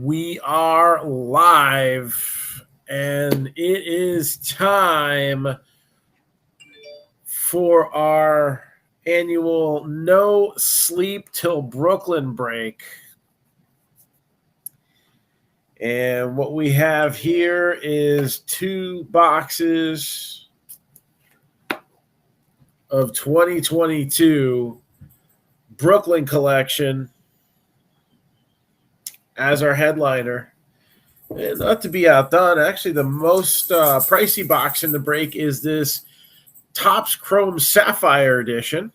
We are live, and it is time for our annual No Sleep Till Brooklyn break. And what we have here is 2 boxes of 2022 Brooklyn collection as our headliner. And not to be outdone, actually the most pricey box in the break is this Topps Chrome Sapphire Edition.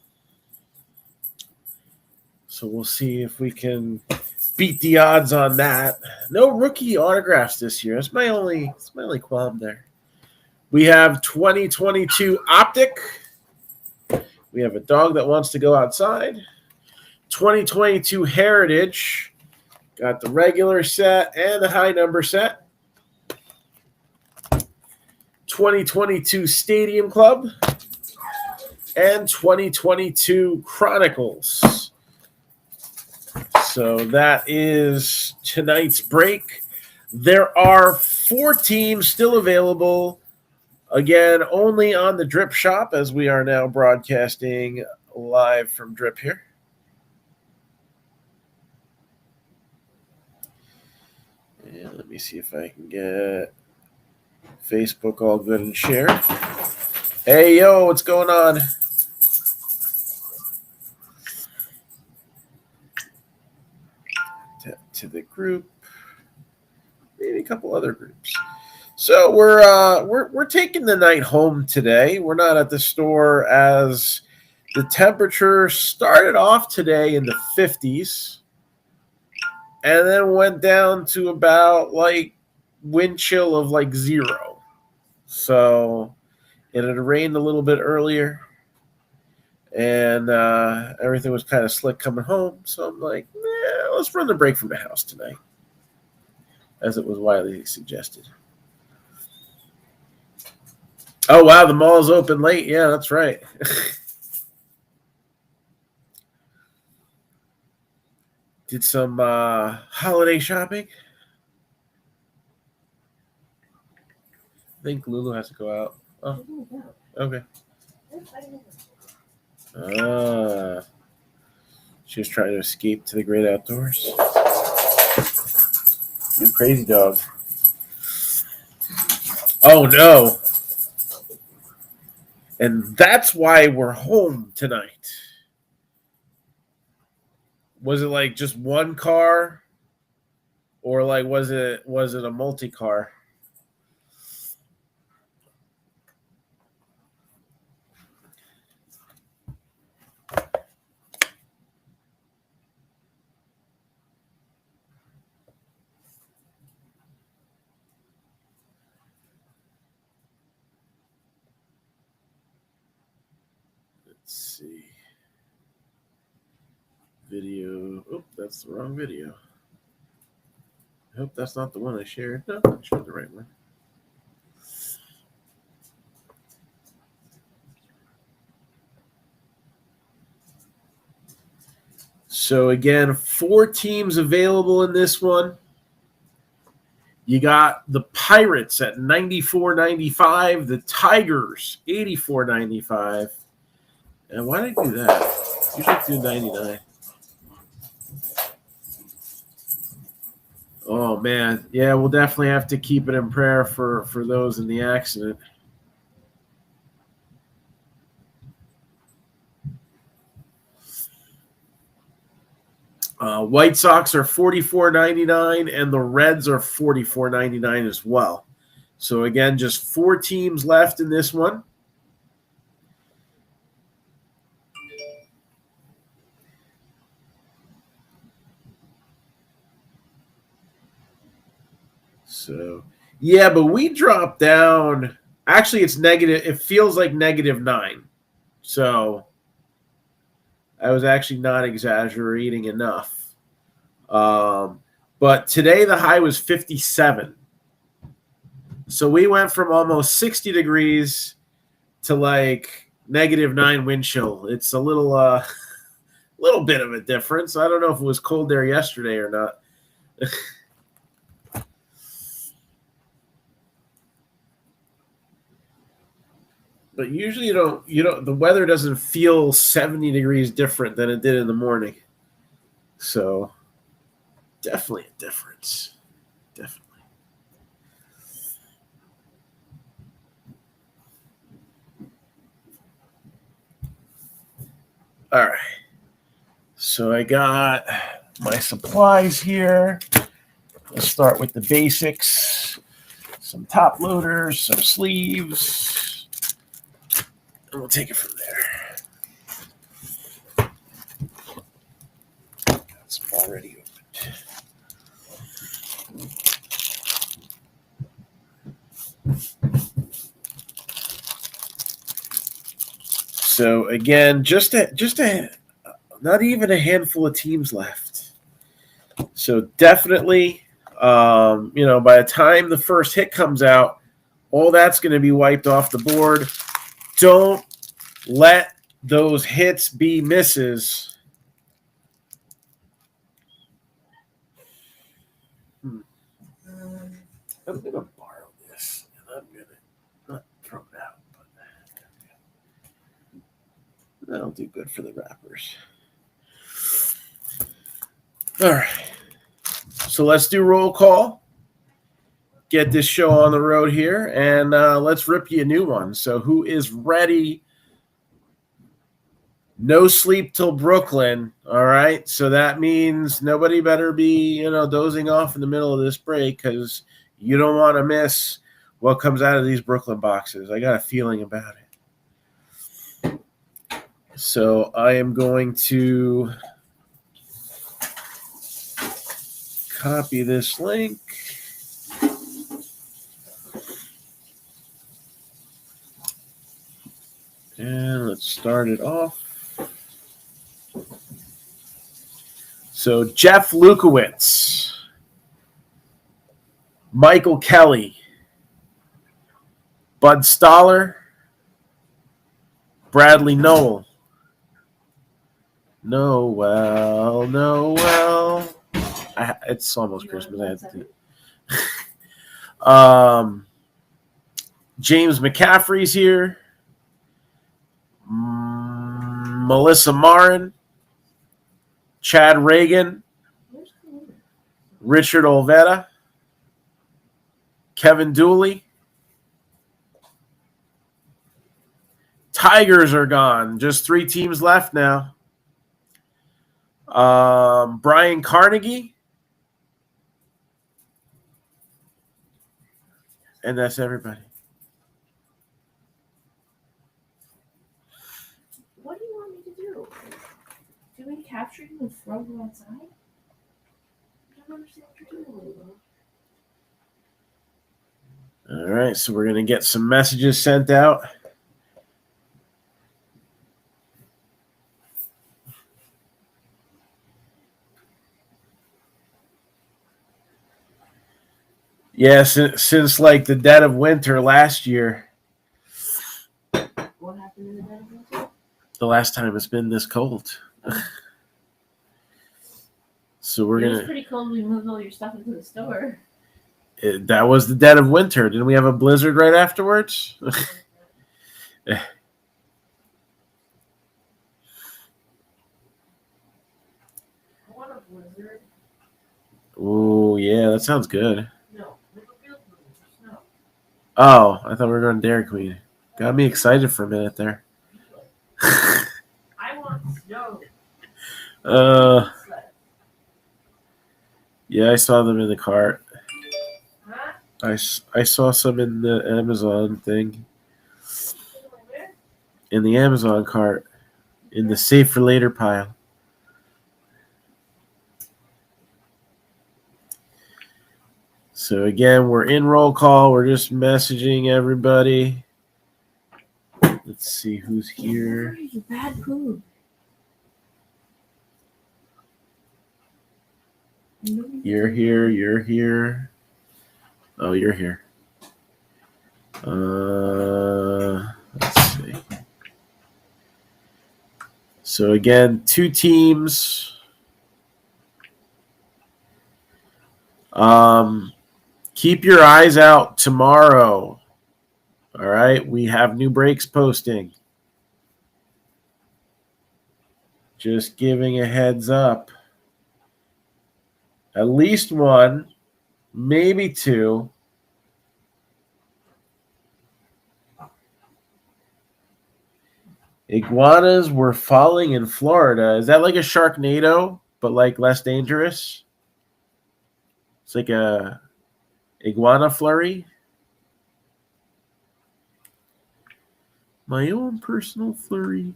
So we'll see if we can beat the odds on that. No rookie autographs this year. That's my only qualm there. We have 2022 Optic. We have a dog that wants to go outside. 2022 Heritage. Got the regular set and the high number set. 2022 Stadium Club. And 2022 Chronicles. So that is tonight's break. There are 4 teams still available. Again, only on the Drip Shop, as we are now broadcasting live from Drip here. And let me see if I can get Facebook all good and shared. Hey, yo, what's going on? To the group, maybe a couple other groups. So we're taking the night home today. We're not at the store as the temperature started off today in the 50s and then went down to about like wind chill of like 0. So it had rained a little bit earlier and everything was kind of slick coming home. So I'm like, let's run the break from the house tonight, as it was widely suggested. Oh, wow, the mall's open late. Yeah, that's right. Did some holiday shopping. I think Lulu has to go out. Oh, okay. She was trying to escape to the great outdoors. You crazy dog. Oh, no. And that's why we're home tonight. Was it like just one car? Or like was it a multi-car? Let's see. Video. Oh, that's the wrong video. I hope that's not the one I shared. No, I shared the right one. So again, 4 teams available in this one. You got the Pirates at $94.95, the Tigers $84.95. And why did I do that? Usually do 99. Oh man, yeah, we'll definitely have to keep it in prayer for those in the accident. White Sox are $44.99, and the Reds are $44.99 as well. So again, just 4 teams left in this one. So yeah, but we dropped down. Actually, it's negative. It feels like -9. So I was actually not exaggerating enough. But today the high was 57. So we went from almost 60 degrees to like -9 wind chill. It's a little bit of a difference. I don't know if it was cold there yesterday or not. But usually you don't the weather doesn't feel 70 degrees different than it did in the morning. So definitely a difference. Definitely. All right. So I got my supplies here. Let's start with the basics. Some top loaders, some sleeves, and we'll take it from there. It's already opened. So again, just not even a handful of teams left. So definitely, by the time the first hit comes out, all that's going to be wiped off the board. Don't let those hits be misses. I'm going to borrow this, and I'm going to not throw it out, but that'll do good for the wrappers. All right. So let's do roll call. Get this show on the road here, and let's rip you a new one. So who is ready? No sleep till Brooklyn. All right. So that means nobody better be, dozing off in the middle of this break because you don't want to miss what comes out of these Brooklyn boxes. I got a feeling about it. So I am going to copy this link. And let's start it off. So Jeff Lukowitz, Michael Kelly, Bud Stoller, Bradley Noel, Noel. It's almost Christmas. I have to do it. James McCaffrey's here. Melissa Marin, Chad Reagan, Richard Olvera, Kevin Dooley. Tigers are gone. Just 3 teams left now. Brian Carnegie. And that's everybody. What do you want me to do? Do we capture you and throw you outside? I don't understand what you're doing. All right, so we're going to get some messages sent out. Yeah, since like the dead of winter last year. What happened in the dead of winter? The last time it's been this cold. So we're going to... It was pretty cold when we moved all your stuff into the store. That was the dead of winter. Didn't we have a blizzard right afterwards? I want a blizzard. Oh, yeah, that sounds good. No, never feel snow. Oh, I thought we were going to Dairy Queen. Got me excited for a minute there. I want snow. Yeah, I saw them in the cart. Huh? I saw some in the Amazon thing. In the Amazon cart. In the save for later pile. So again, we're in roll call. We're just messaging everybody. Let's see who's here. Bad food. You're here. You're here. Oh, you're here. Let's see. So again, 2 teams. Keep your eyes out tomorrow. All right, we have new breaks posting. Just giving a heads up. At least one, maybe two. Iguanas were falling in Florida. Is that like a Sharknado, but like less dangerous? It's like a iguana flurry. My own personal flurry.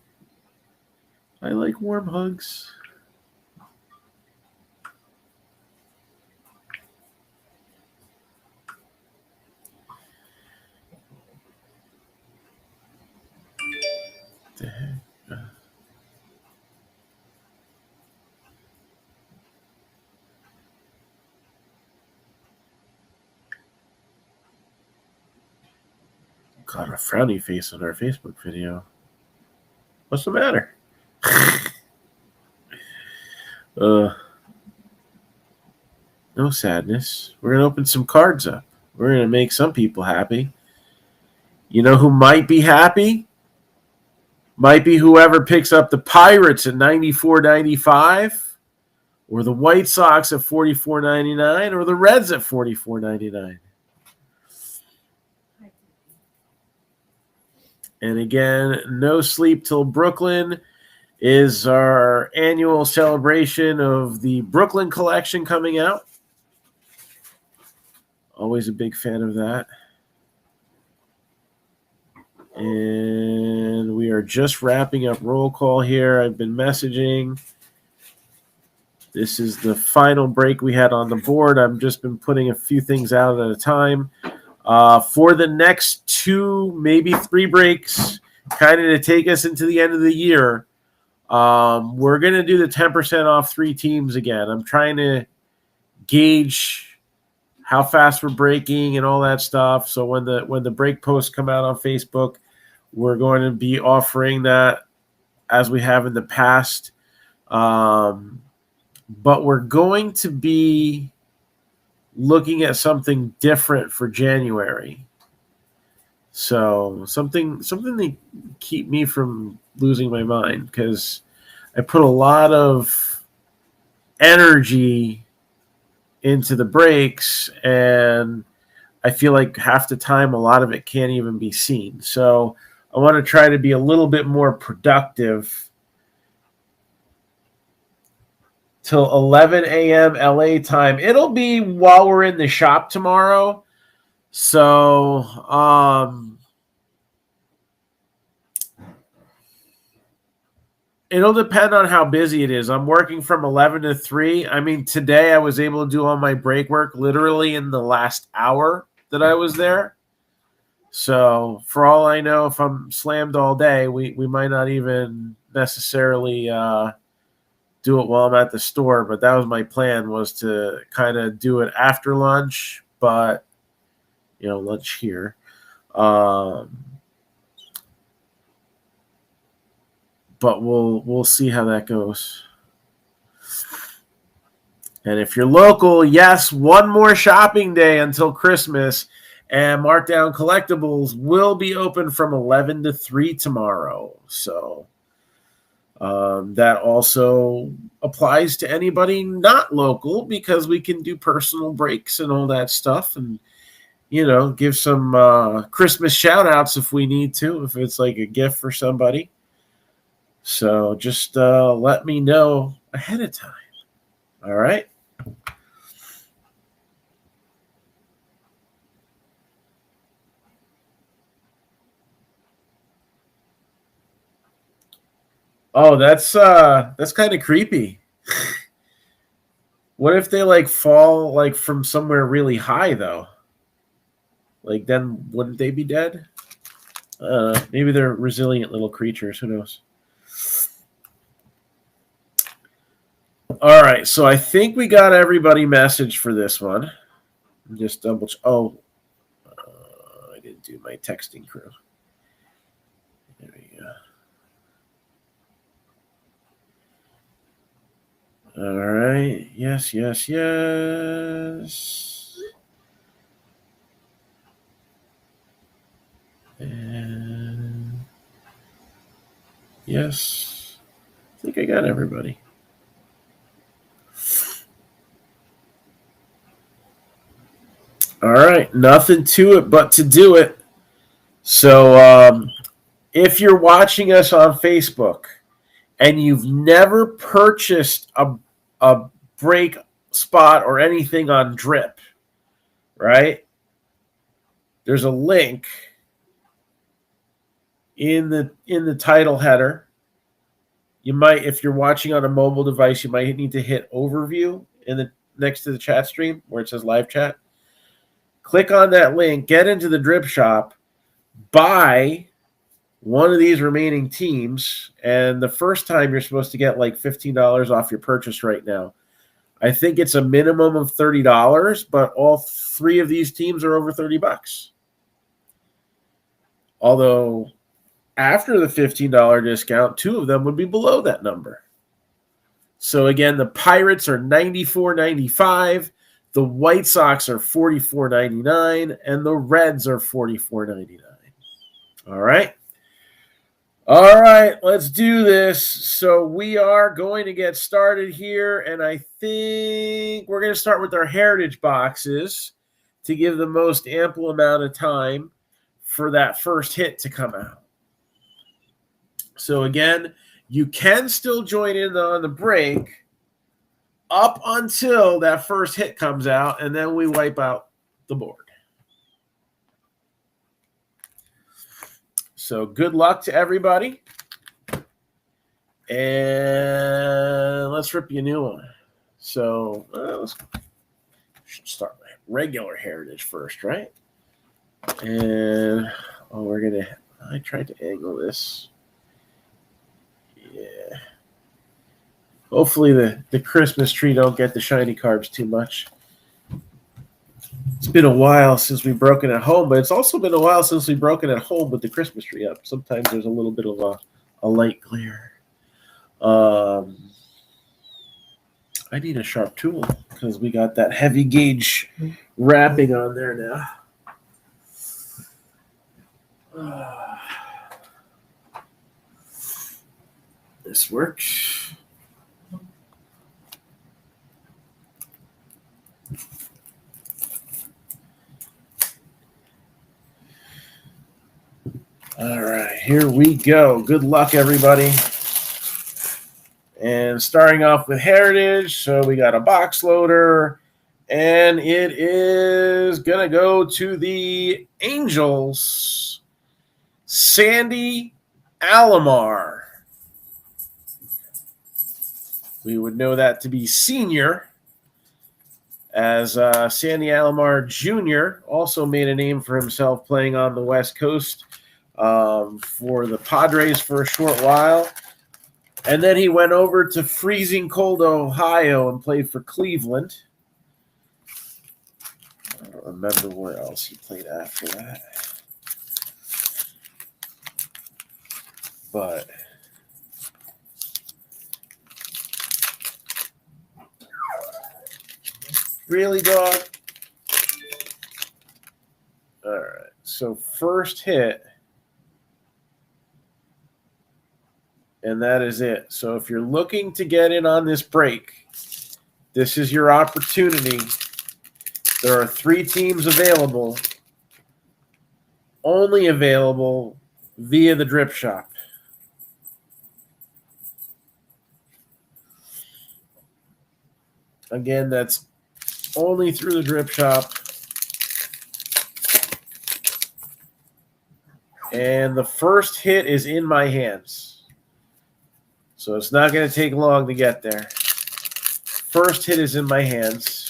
I like warm hugs. What the heck? Got a frowny face on our Facebook video. What's the matter? No sadness. We're going to open some cards up. We're going to make some people happy. You know who might be happy? Might be whoever picks up the Pirates at $94.95, or the White Sox at $44.99, or the Reds at $44.99. And again, No Sleep Till Brooklyn is our annual celebration of the Brooklyn collection coming out. Always a big fan of that. And we are just wrapping up roll call here. I've been messaging. This is the final break we had on the board. I've just been putting a few things out at a time. For the next 2, maybe 3 breaks, kind of to take us into the end of the year, we're going to do the 10% off 3 teams again. I'm trying to gauge how fast we're breaking and all that stuff. So when the break posts come out on Facebook, we're going to be offering that as we have in the past. But we're going to be looking at something different for January. So something to keep me from losing my mind, because I put a lot of energy into the breaks, and I feel like half the time a lot of it can't even be seen. So I want to try to be a little bit more productive till 11 a.m. LA time. It'll be while we're in the shop tomorrow. So it'll depend on how busy it is. I'm working from 11 to 3. I mean, today I was able to do all my break work literally in the last hour that I was there. So for all I know, if I'm slammed all day, we might not even necessarily do it while I'm at the store. But that was my plan, was to kind of do it after lunch, but, lunch here. But we'll see how that goes. And if you're local, yes, one more shopping day until Christmas, and Marc-Down Collectibles will be open from 11 to 3 tomorrow. So that also applies to anybody not local, because we can do personal breaks and all that stuff, and give some Christmas shout outs if we need to, if it's like a gift for somebody. So just let me know ahead of time. All right. Oh, that's kind of creepy. What if they fall from somewhere really high though? Then wouldn't they be dead? Maybe they're resilient little creatures. Who knows? All right, so I think we got everybody messaged for this one. Just double. I didn't do my texting crew. There we go. All right. Yes. Yes. I think I got everybody. All right. Nothing to it but to do it. So if you're watching us on Facebook and you've never purchased a break spot or anything on Drip, right? There's a link in the title header. You might, if you're watching on a mobile device, you might need to hit overview in the next to the chat stream where it says live chat. Click on that link, get into the Drip shop, buy one of these remaining teams, and the first time you're supposed to get like $15 off your purchase right now. I think it's a minimum of $30, but all three of these teams are over $30. Although after the $15 discount, two of them would be below that number. So again, the Pirates are $94.95, the White Sox are $44.99, and the Reds are $44.99. All right. All right, let's do this. So we are going to get started here, and I think we're going to start with our heritage boxes to give the most ample amount of time for that first hit to come out. So again, you can still join in on the break up until that first hit comes out, and then we wipe out the board. So good luck to everybody. And let's rip you a new one. So let's should start with regular heritage first, right? And I tried to angle this. Yeah. Hopefully the Christmas tree don't get the shiny carbs too much. It's been a while since we've broken at home, but it's also been a while since we've broken at home with the Christmas tree up. Sometimes there's a little bit of a light glare. I need a sharp tool because we got that heavy gauge wrapping on there now. This works. All right, here we go. Good luck, everybody. And starting off with heritage, so we got a box loader, and it is going to go to the Angels. Sandy Alomar. We would know that to be senior, as Sandy Alomar Jr. also made a name for himself playing on the West Coast for the Padres for a short while. And then he went over to freezing cold Ohio and played for Cleveland. I don't remember where else he played after that. But really, dog? All right. So first hit. And that is it. So if you're looking to get in on this break, this is your opportunity. There are 3 teams available, only available via the Drip Shop. Again, that's only through the Drip Shop. And the first hit is in my hands. So it's not going to take long to get there. First hit is in my hands.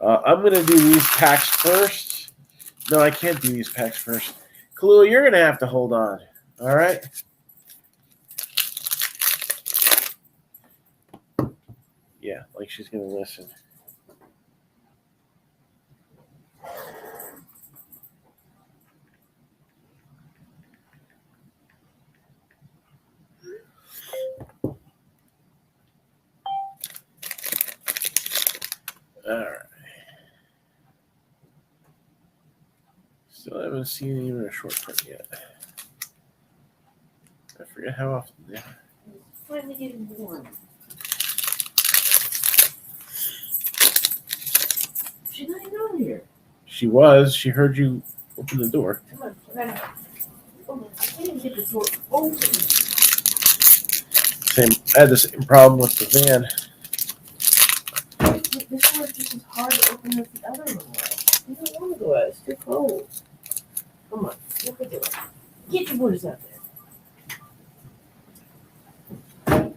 I'm going to do these packs first. No, I can't do these packs first. Kahlua, you're going to have to hold on. All right? Yeah, like she's going to listen. All right. Still haven't seen even a short print yet. I forget how often. Yeah. Finally getting warm. She's not even on here. She was. She heard you open the door. Come on, I can't even get the door open. I had the same problem with the van. This door is just as hard to open as the other one was. You don't want to go out. It's too cold. Come on, look at it. Get your boys out there. I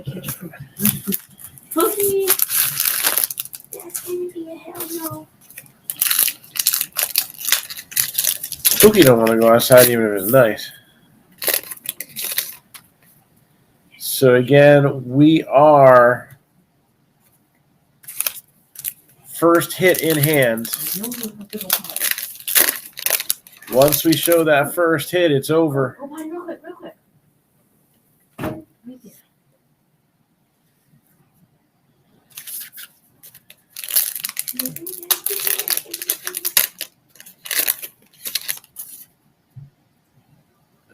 can't just Cookie! That's gonna be a hell no. Cookie don't want to go outside even if it's nice. So again, we are first hit in hand. Once we show that first hit, it's over. Oh, mine, real quick, real quick. Right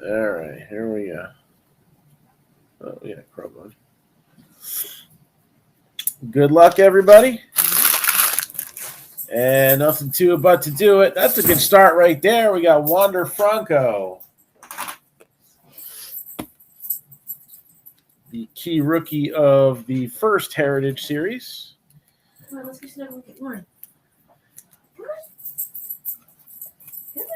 All right, here we go. Oh, yeah, Chrome on. Good luck, everybody. And nothing to it but to do it. That's a good start right there. We got Wander Franco, the key rookie of the first Heritage Series. Come on, let's get snuggled and get mine. Come on. Come on.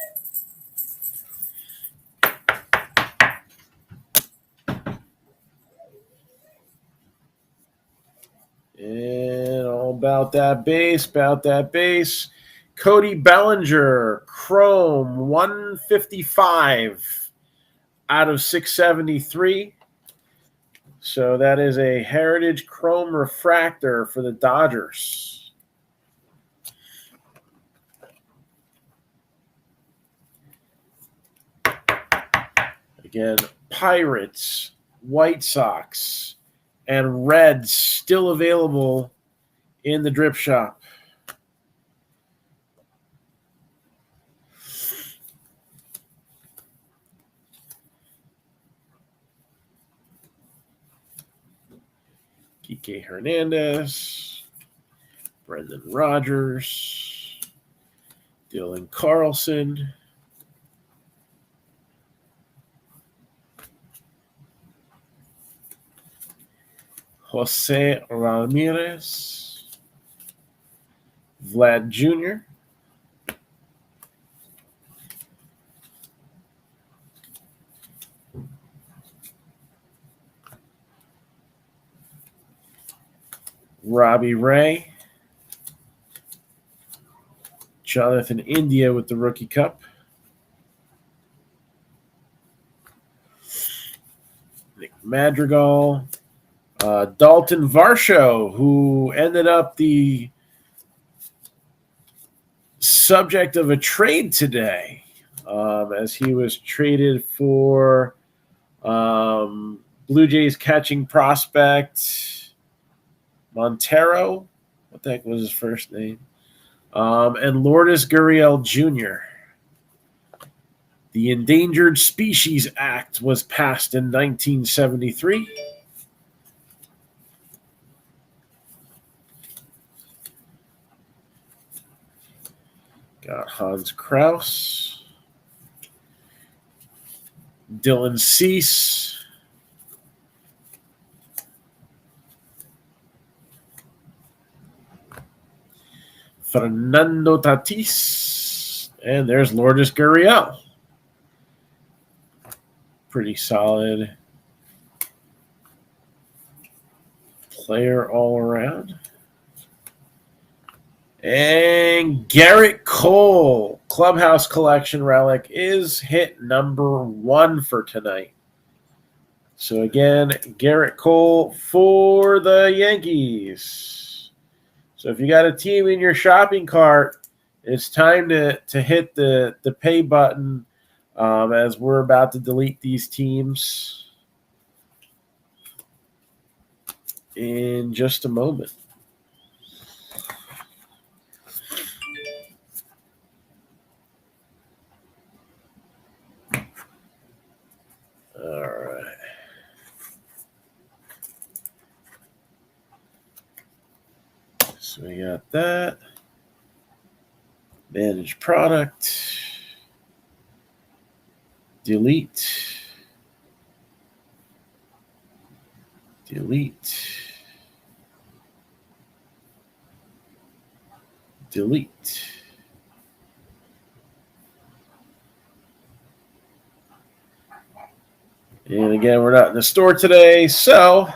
And all about that base, Cody Bellinger, Chrome, 155 out of 673. So that is a Heritage Chrome refractor for the Dodgers. Again, Pirates, White Sox, and Reds still available in the drip shop. Kike Hernandez, Brendan Rodgers, Dylan Carlson, Jose Ramirez, Vlad Jr., Robbie Ray, Jonathan India with the Rookie Cup, Nick Madrigal, Dalton Varsho, who ended up the subject of a trade today, as he was traded for Blue Jays catching prospect Montero. What the heck was his first name? And Lourdes Gurriel Jr. The Endangered Species Act was passed in 1973. Got Hans Kraus, Dylan Cease, Fernando Tatis, and there's Lourdes Gurriel. Pretty solid player all around. And Garrett Cole, Clubhouse Collection relic, is hit number 1 for tonight. So again, Garrett Cole for the Yankees. So if you got a team in your shopping cart, it's time to hit the pay button, as we're about to delete these teams in just a moment. So we got that. Manage product. Delete. Delete. Delete. And again, we're not in the store today, so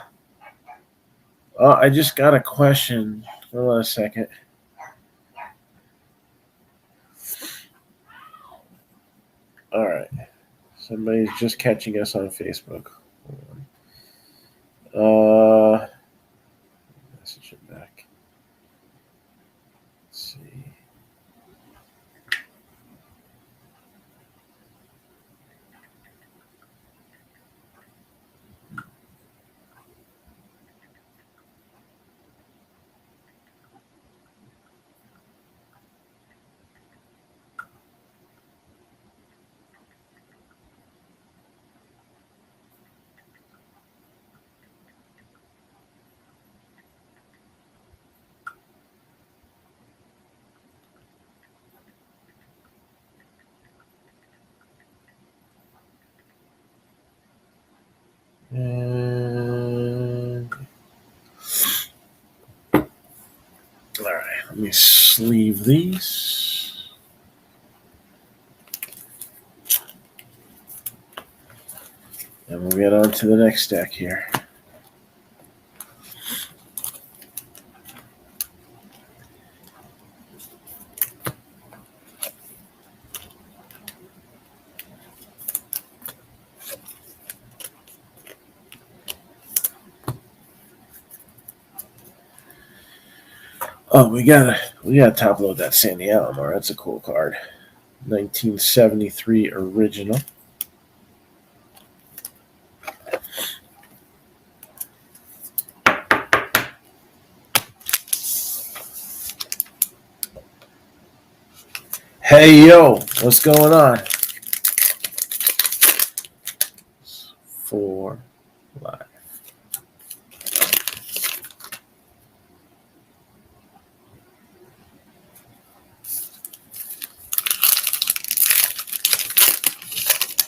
I just got a question. Hold on a second. All right. Somebody's just catching us on Facebook. Hold on. Message it back. Let's see. And all right, let me sleeve these. And we'll get on to the next deck here. Oh, we gotta top load that Sandy Alomar. That's a cool card. 1973 original. Hey yo, what's going on? 4 live.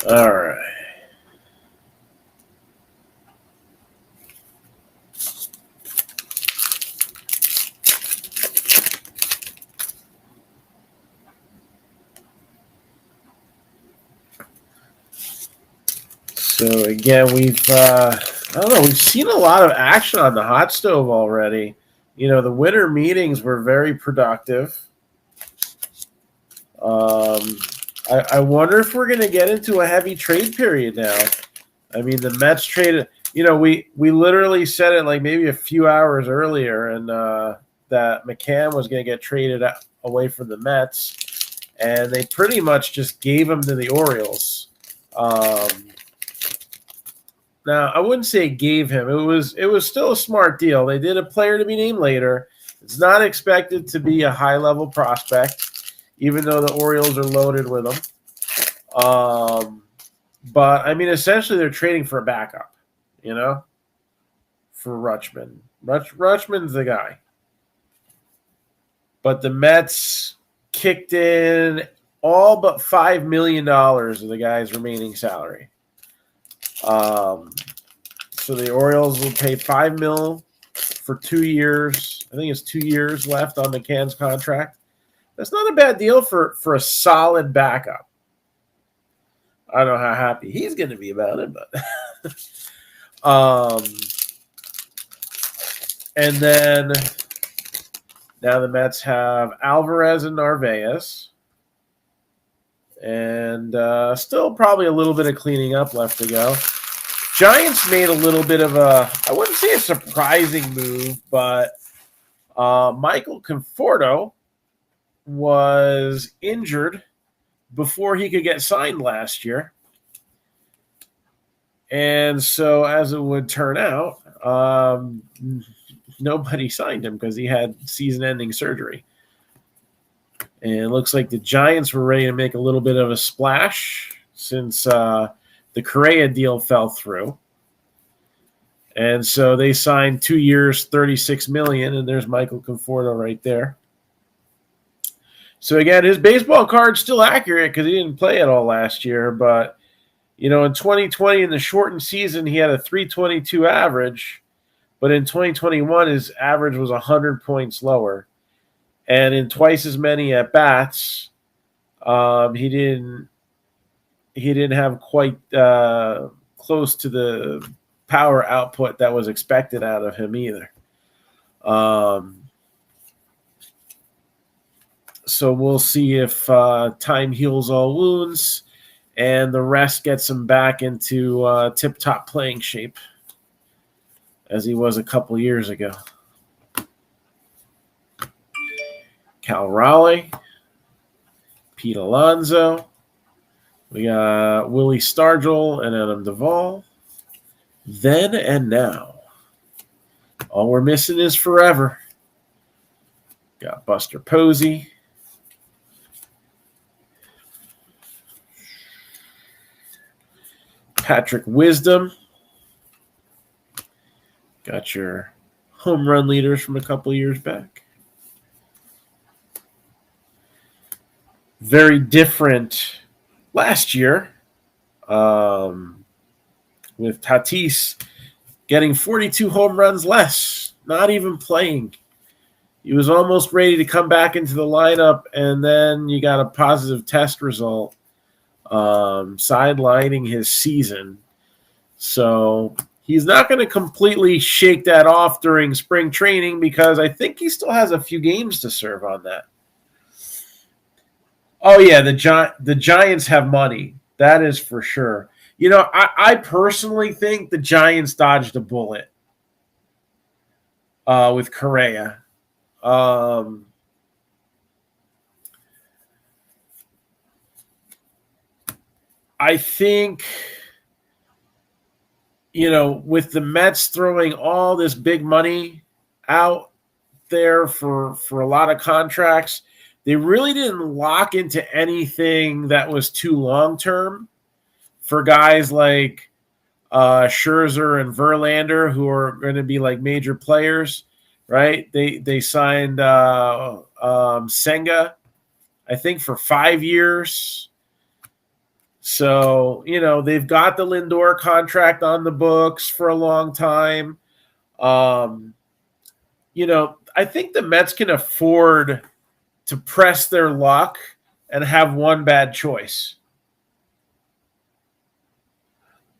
All right. So again, we've seen a lot of action on the hot stove already. You know, the winter meetings were very productive. I wonder if we're going to get into a heavy trade period now. I mean, the Mets traded. You know, we literally said it like maybe a few hours earlier, and that McCann was going to get traded away from the Mets, and they pretty much just gave him to the Orioles. Now, I wouldn't say gave him. It was still a smart deal. They did a player to be named later. It's not expected to be a high-level prospect, even though the Orioles are loaded with him. But, I mean, essentially they're trading for a backup, you know, for Rutschman. Rutschman's the guy. But the Mets kicked in all but $5 million of the guy's remaining salary. So the Orioles will pay $5 million for 2 years. I think it's 2 years left on McCann's contract. That's not a bad deal for a solid backup. I don't know how happy he's going to be about it, but and then now the Mets have Alvarez and Narvaez, and still probably a little bit of cleaning up left to go. Giants made a little bit of I wouldn't say a surprising move, but Michael Conforto was injured before he could get signed last year. And so, as it would turn out, nobody signed him because he had season-ending surgery. And it looks like the Giants were ready to make a little bit of a splash since the Correa deal fell through. And so they signed 2 years, $36 million, and there's Michael Conforto right there. So again, his baseball card's still accurate because he didn't play at all last year. But, in 2020, in the shortened season, he had a 322 average. But in 2021, his average was 100 points lower. And in twice as many at-bats, he didn't have quite close to the power output that was expected out of him either. So we'll see if time heals all wounds and the rest gets him back into tip-top playing shape as he was a couple years ago. Cal Raleigh, Pete Alonso, we got Willie Stargell and Adam Duvall. Then and now. All we're missing is forever. Got Buster Posey. Patrick Wisdom. Got your home run leaders from a couple years back. Very different last year with Tatis getting 42 home runs less, not even playing. He was almost ready to come back into the lineup, and then you got a positive test result sidelining his season. So he's not going to completely shake that off during spring training because I think he still has a few games to serve on that. Oh, yeah, the Giants have money. That is for sure. I personally think the Giants dodged a bullet with Correa. I think, with the Mets throwing all this big money out there for a lot of contracts, they really didn't lock into anything that was too long-term for guys like Scherzer and Verlander, who are going to be like major players, right? They signed Senga, I think, for 5 years. So, they've got the Lindor contract on the books for a long time. I think the Mets can afford to press their luck and have one bad choice.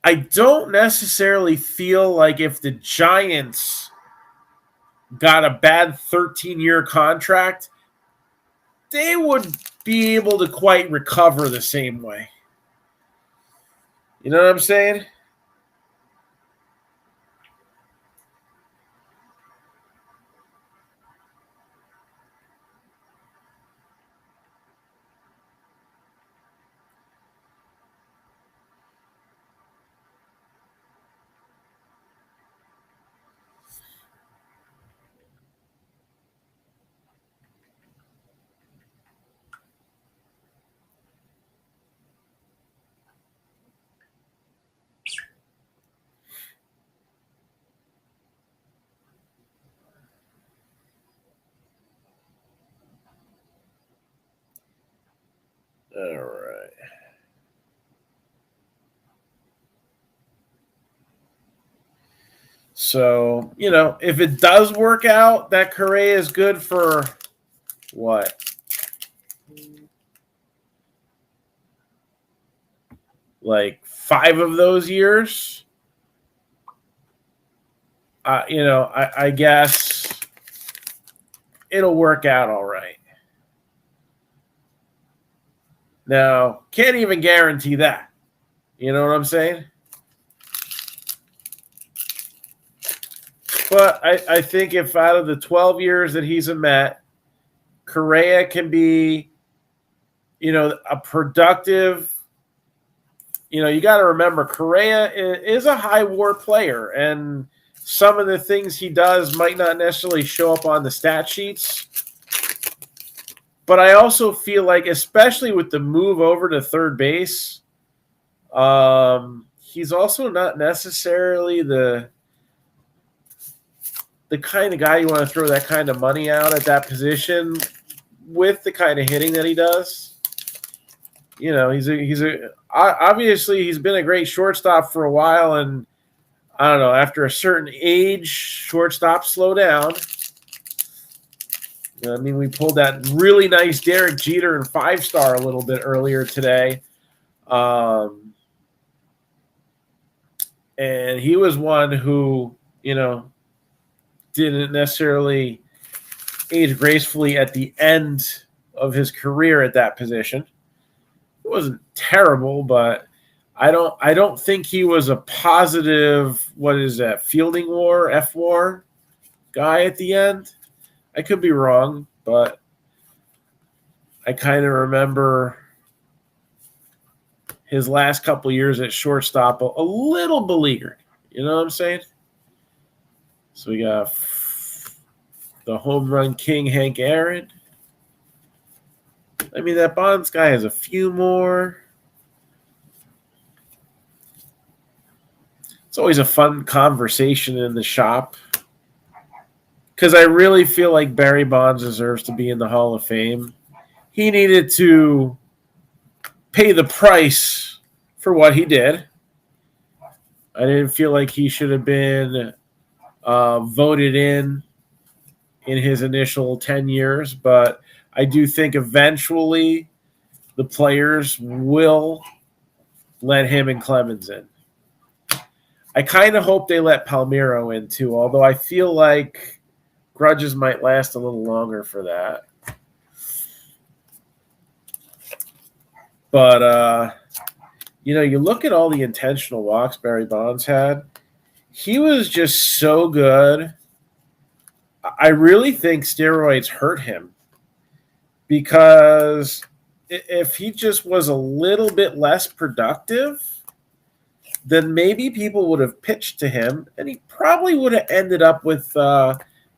I don't necessarily feel like if the Giants got a bad 13-year contract, they would be able to quite recover the same way. You know what I'm saying? All right. So, if it does work out, that Correa is good for what? Like 5 of those years? I guess it'll work out all right. Now, can't even guarantee that. You know what I'm saying? But I think if out of the 12 years that he's a Met, Correa can be, a productive, you got to remember Correa is a high WAR player, and some of the things he does might not necessarily show up on the stat sheets. But I also feel like, especially with the move over to third base, he's also not necessarily the the kind of guy you want to throw that kind of money out at that position with the kind of hitting that he does. You know, obviously he's been a great shortstop for a while, and I don't know, after a certain age, shortstops slow down. I mean, we pulled that really nice Derek Jeter in 5-star a little bit earlier today. And he was one who, you know, didn't necessarily age gracefully at the end of his career at that position. It wasn't terrible, but I don't think he was a positive, what is that, fielding war, F war guy at the end. I could be wrong, but I kind of remember his last couple years at shortstop a little beleaguered. You know what I'm saying? So we got the home run king, Hank Aaron. I mean, that Bonds guy has a few more. It's always a fun conversation in the shop because I really feel like Barry Bonds deserves to be in the Hall of Fame. He needed to pay the price for what he did. I didn't feel like he should have been voted in his initial 10 years, but I do think eventually the players will let him and Clemens in. I kind of hope they let Palmeiro in too, although I feel like grudges might last a little longer for that. But, you know, you look at all the intentional walks Barry Bonds had. He was just so good. I really think steroids hurt him because if he just was a little bit less productive, then maybe people would have pitched to him, and he probably would have ended up with,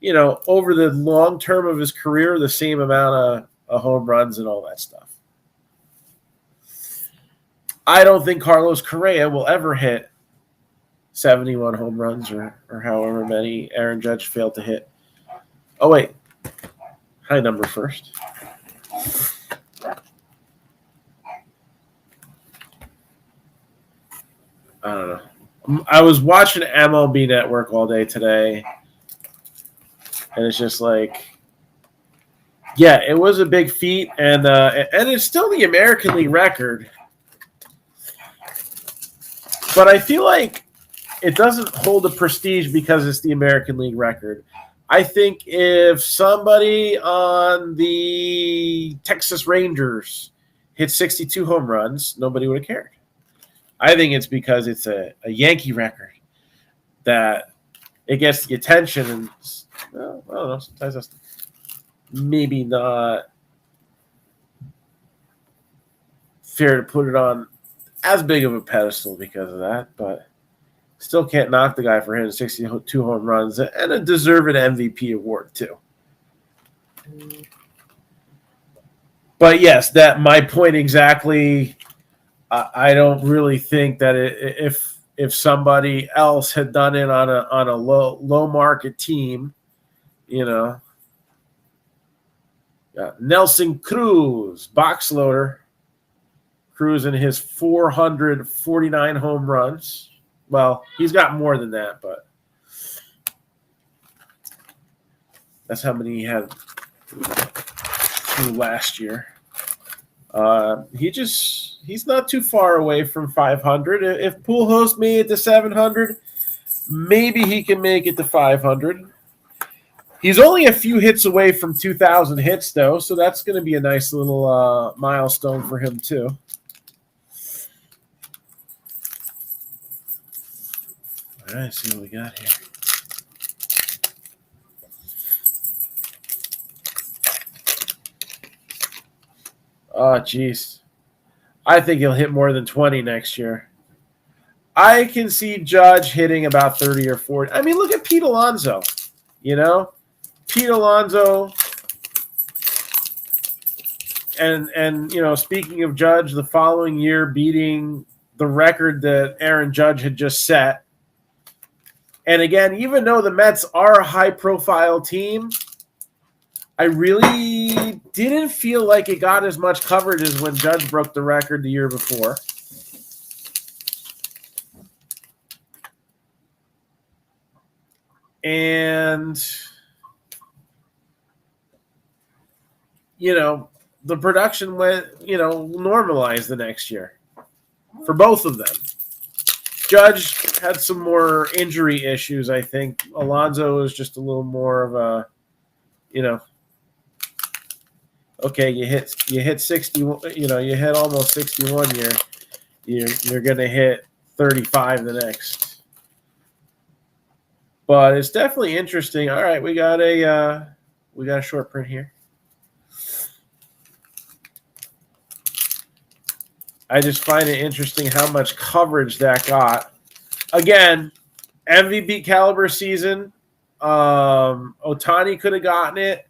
you know, over the long term of his career, the same amount of home runs and all that stuff. I don't think Carlos Correa will ever hit 71 home runs or however many Aaron Judge failed to hit. Oh, wait. High number first. I don't know. I was watching MLB Network all day today, and it's just like, yeah, it was a big feat, and it's still the American League record. But I feel like it doesn't hold the prestige because it's the American League record. I think if somebody on the Texas Rangers hit 62 home runs, nobody would have cared. I think it's because it's a Yankee record that it gets the attention. And well, I don't know. Sometimes that's maybe not fair to put it on as big of a pedestal because of that, but still can't knock the guy for hitting 62 home runs and a deserved MVP award too. But yes, that my point exactly. I don't really think that if somebody else had done it on a low market team, you know. Nelson Cruz, box loader. Cruz in his 449 home runs. Well, he's got more than that, but that's how many he had through last year. He's not too far away from 500. If Pujols made it to 700, maybe he can make it to 500. He's only a few hits away from 2,000 hits, though, so that's going to be a nice little milestone for him, too. All right, see what we got here. Oh, jeez. I think he'll hit more than 20 next year. I can see Judge hitting about 30 or 40. I mean, look at Pete Alonso. You know? Pete Alonso. And you know, speaking of Judge, the following year beating the record that Aaron Judge had just set. And again, even though the Mets are a high-profile team, I really didn't feel like it got as much coverage as when Judge broke the record the year before. And, the production went, normalized the next year for both of them. Judge had some more injury issues, I think. Alonso was just a little more of a, okay, you hit 60, you hit almost 61. You're gonna hit 35 the next. But it's definitely interesting. All right, we got a short print here. I just find it interesting how much coverage that got. Again, MVP caliber season. Ohtani could have gotten it,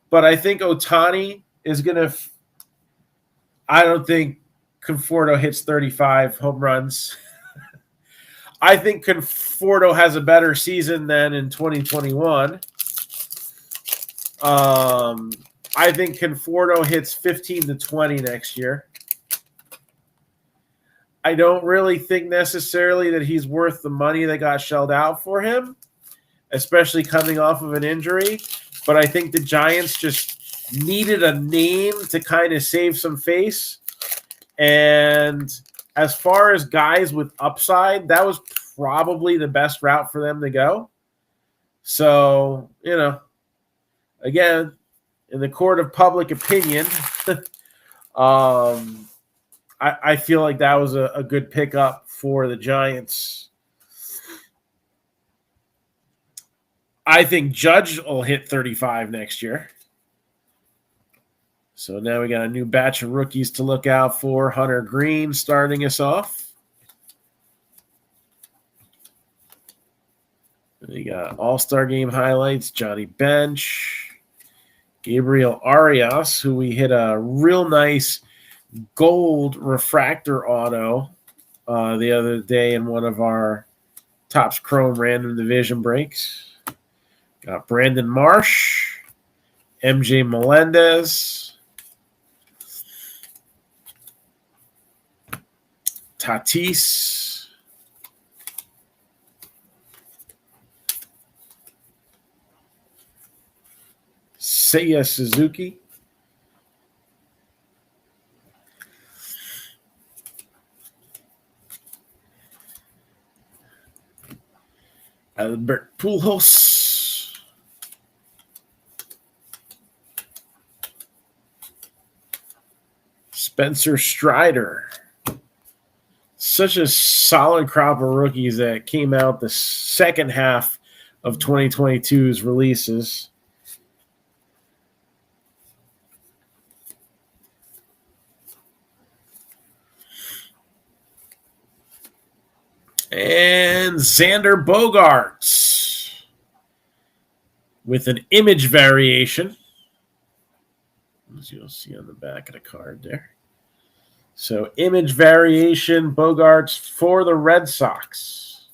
but I think Ohtani is going to – I don't think Conforto hits 35 home runs. I think Conforto has a better season than in 2021. I think Conforto hits 15 to 20 next year. I don't really think necessarily that he's worth the money that got shelled out for him, especially coming off of an injury. But I think the Giants just needed a name to kind of save some face. And as far as guys with upside, that was probably the best route for them to go. So, again, in the court of public opinion, I feel like that was a good pickup for the Giants. I think Judge will hit 35 next year. So now we got a new batch of rookies to look out for. Hunter Green starting us off. We got All-Star Game highlights, Johnny Bench, Gabriel Arias, who we hit a real nice gold refractor auto the other day in one of our Topps Chrome random division breaks. Got Brandon Marsh, MJ Melendez, Tatis, Seiya Suzuki, Albert Pujols, Spencer Strider. Such a solid crop of rookies that came out the second half of 2022's releases. And Xander Bogaerts with an image variation, as you'll see on the back of the card there. So image variation, Bogaerts for the Red Sox.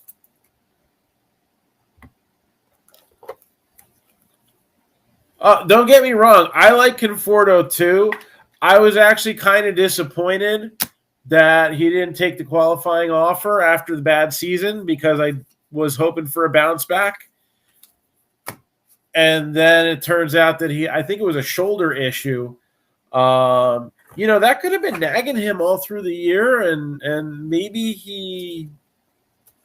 Don't get me wrong. I like Conforto too. I was actually kind of disappointed that he didn't take the qualifying offer after the bad season because I was hoping for a bounce back. And then it turns out that I think it was a shoulder issue. That could have been nagging him all through the year, and maybe he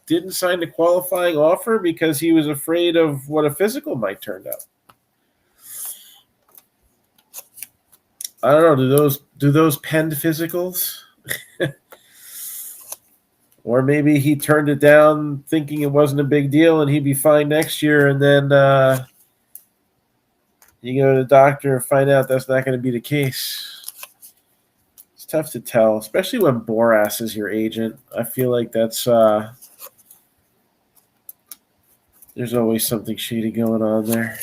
didn't sign the qualifying offer because he was afraid of what a physical might turn out. I don't know. Do those penned physicals? Or maybe he turned it down thinking it wasn't a big deal and he'd be fine next year, and then you go to the doctor and find out that's not going to be the case. It's tough to tell, especially when Boras is your agent. I feel like that's there's always something shady going on there.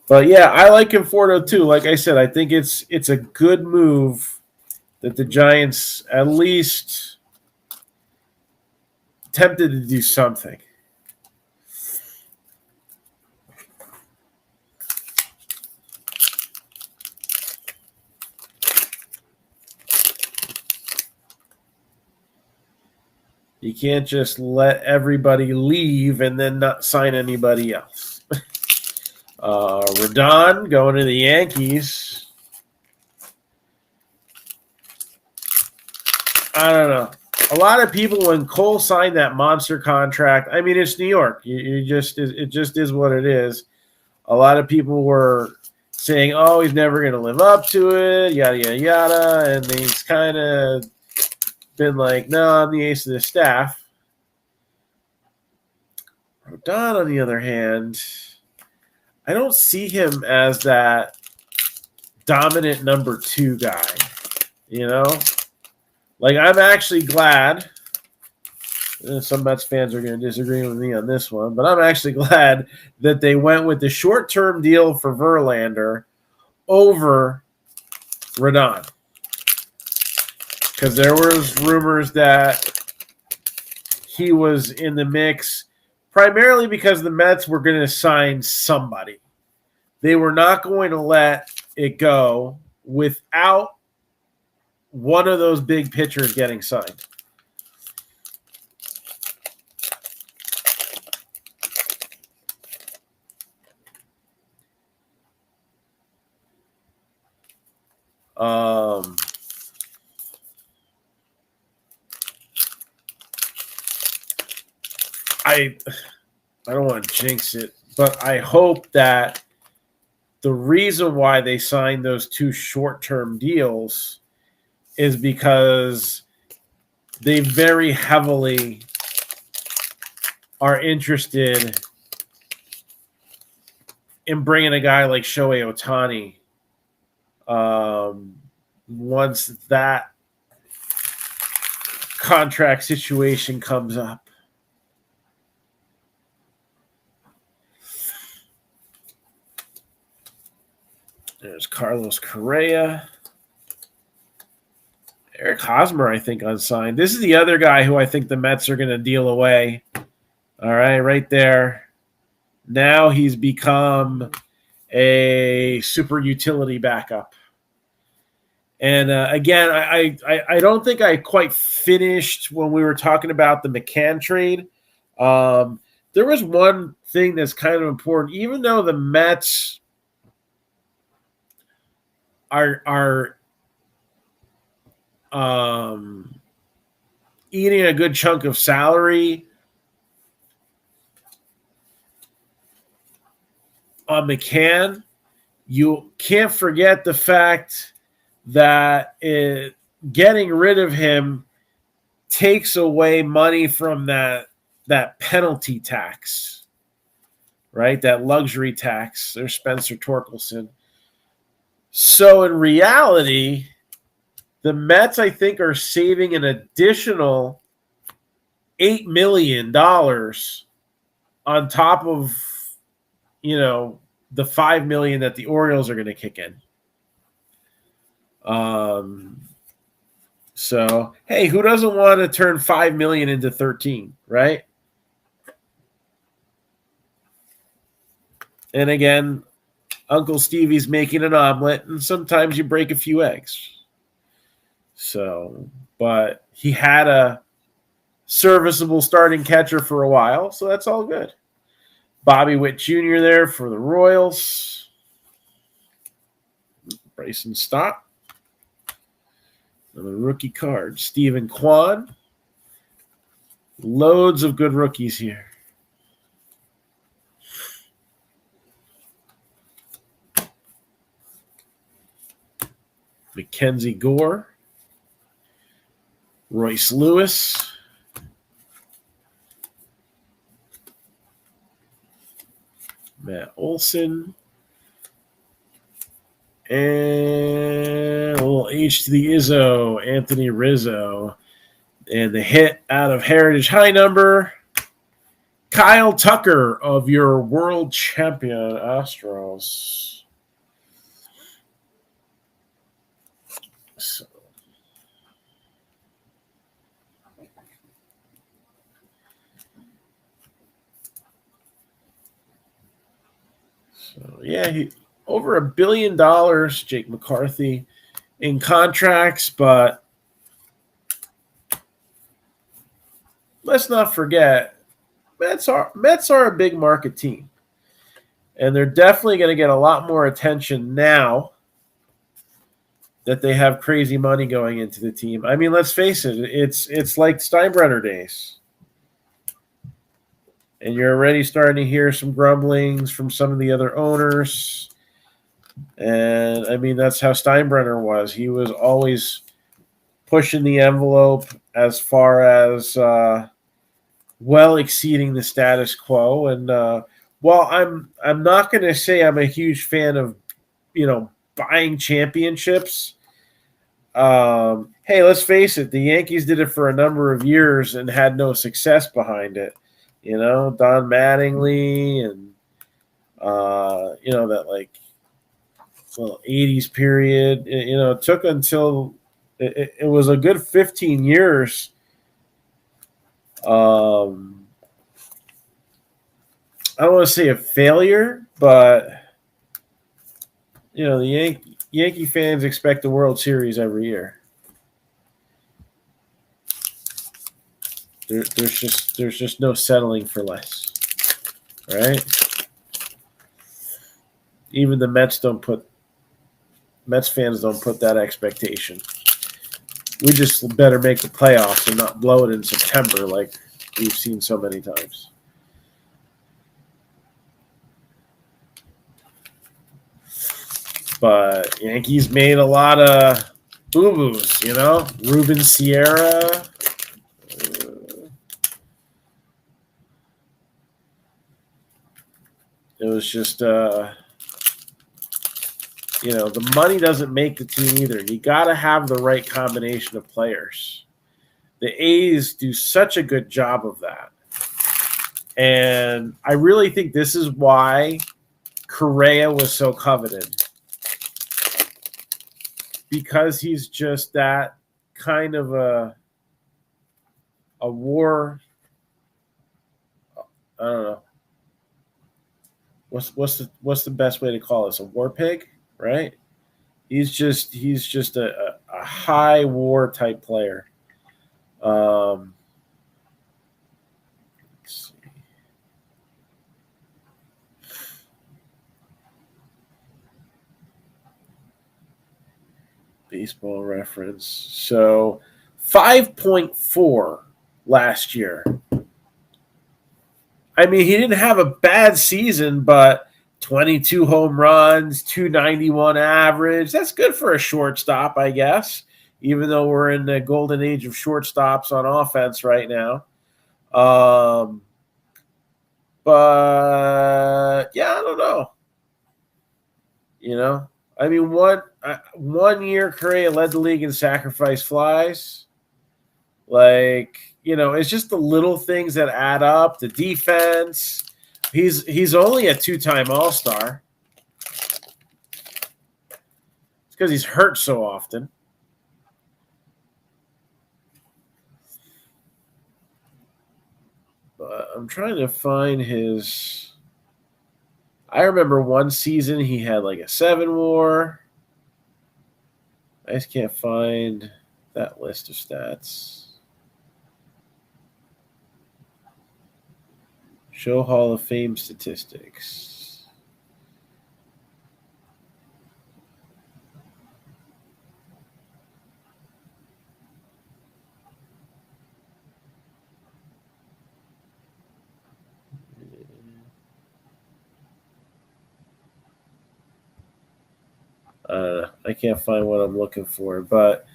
But yeah, I like Conforto too. Like I said, I think it's a good move that the Giants at least tempted to do something. You can't just let everybody leave and then not sign anybody else. Rodon going to the Yankees. I don't know. A lot of people, when Cole signed that monster contract, I mean, it's New York. It just is what it is. A lot of people were saying, "Oh, he's never going to live up to it," yada yada yada, and he's kind of been like, "No, I'm the ace of the staff." Rodon, on the other hand, I don't see him as that dominant number 2 guy. You know, like I'm actually glad. Some Mets fans are going to disagree with me on this one, but I'm actually glad that they went with the short-term deal for Verlander over Rodon, because there was rumors that he was in the mix, primarily because the Mets were going to sign somebody. They were not going to let it go without one of those big pitchers getting signed. I don't want to jinx it, but I hope that the reason why they signed those 2 short-term deals is because they very heavily are interested in bringing a guy like Shohei Ohtani once that contract situation comes up. There's Carlos Correa. Eric Hosmer, I think, unsigned. This is the other guy who I think the Mets are going to deal away. All right there. Now he's become a super utility backup. And again, I don't think I quite finished when we were talking about the McCann trade. There was one thing that's kind of important. Even though the Mets are eating a good chunk of salary on McCann, you can't forget the fact that getting rid of him takes away money from that penalty tax, right? That luxury tax. There's Spencer Torkelson. So in reality, the Mets, I think, are saving an additional $8 million on top of, the $5 million that the Orioles are going to kick in. So, hey, who doesn't want to turn $5 million into 13, right? And again, Uncle Stevie's making an omelet, and sometimes you break a few eggs. So, but he had a serviceable starting catcher for a while, so that's all good. Bobby Witt Jr. there for the Royals. Bryson Stott. Another rookie card. Stephen Kwan. Loads of good rookies here. Mackenzie Gore. Royce Lewis. Matt Olson. And a little H to the Izzo, Anthony Rizzo. And the hit out of Heritage High number, Kyle Tucker of your world champion Astros. So, So yeah, he over $1 billion, Jake McCarthy, in contracts, but let's not forget Mets are a big market team. And they're definitely going to get a lot more attention now that they have crazy money going into the team. I mean, let's face it, it's like Steinbrenner days. And you're already starting to hear some grumblings from some of the other owners. And I mean, that's how Steinbrenner was. He was always pushing the envelope as far as well exceeding the status quo. And while I'm not going to say I'm a huge fan of, buying championships. Hey, let's face it, the Yankees did it for a number of years and had no success behind it. Don Mattingly and that 80s period. It took until it was a good 15 years. I don't want to say a failure, but the Yankee fans expect the World Series every year. There's just no settling for less, right? Even the Mets fans don't put that expectation. We just better make the playoffs and not blow it in September like we've seen so many times. But Yankees made a lot of boo-boos, Ruben Sierra. It was just, the money doesn't make the team either. You got to have the right combination of players. The A's do such a good job of that. And I really think this is why Correa was so coveted. Because he's just that kind of a war. I don't know. What's the best way to call this? A war pig, right? He's just a high war type player. Let's see. Baseball Reference. So 5.4 last year. I mean, he didn't have a bad season, but 22 home runs, 291 average. That's good for a shortstop, I guess, even though we're in the golden age of shortstops on offense right now. But, yeah, I don't know. I mean, one year Correa led the league in sacrifice flies. It's just the little things that add up. The defense. He's only a 2-time All-Star. It's because he's hurt so often. But I'm trying to find his. I remember one season he had like a 7 WAR. I just can't find that list of stats. Show Hall of Fame statistics. I can't find what I'm looking for, but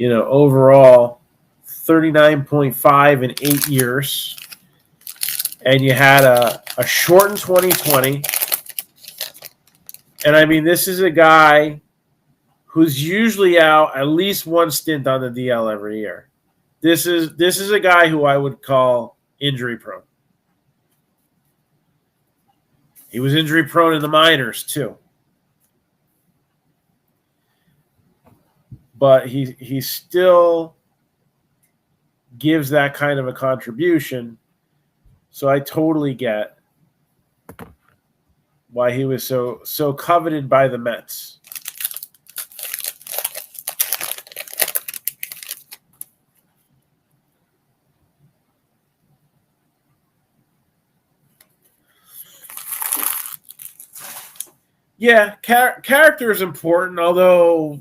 overall, 39.5 in 8 years. And you had a shortened 2020. And I mean, this is a guy who's usually out at least one stint on the DL every year. This is a guy who I would call injury prone. He was injury prone in the minors too. But he still gives that kind of a contribution. So I totally get why he was so coveted by the Mets. Yeah, character is important, although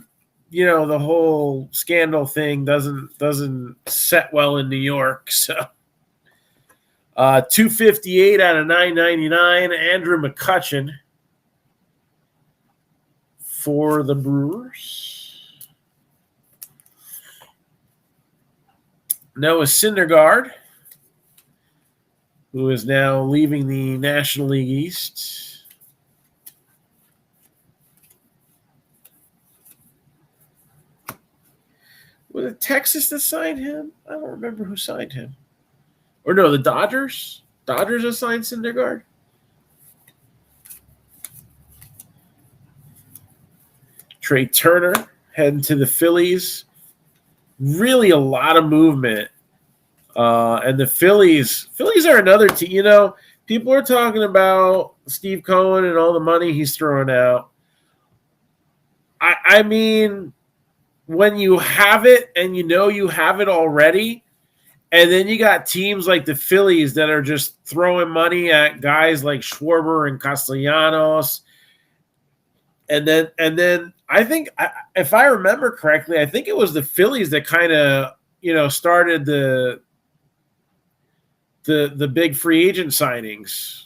the whole scandal thing doesn't set well in New York. So 258 out of 999, Andrew McCutchen for the Brewers. Noah Syndergaard, who is now leaving the National League East. Was it Texas that signed him? I don't remember who signed him. Or no, the Dodgers? Dodgers assigned Syndergaard? Trey Turner heading to the Phillies. Really a lot of movement. And the Phillies are another team. People are talking about Steve Cohen and all the money he's throwing out. I mean, when you have it and you have it already, and then you got teams like the Phillies that are just throwing money at guys like Schwarber and Castellanos. And then I think, if I remember correctly, I think it was the Phillies that kind of, started the big free agent signings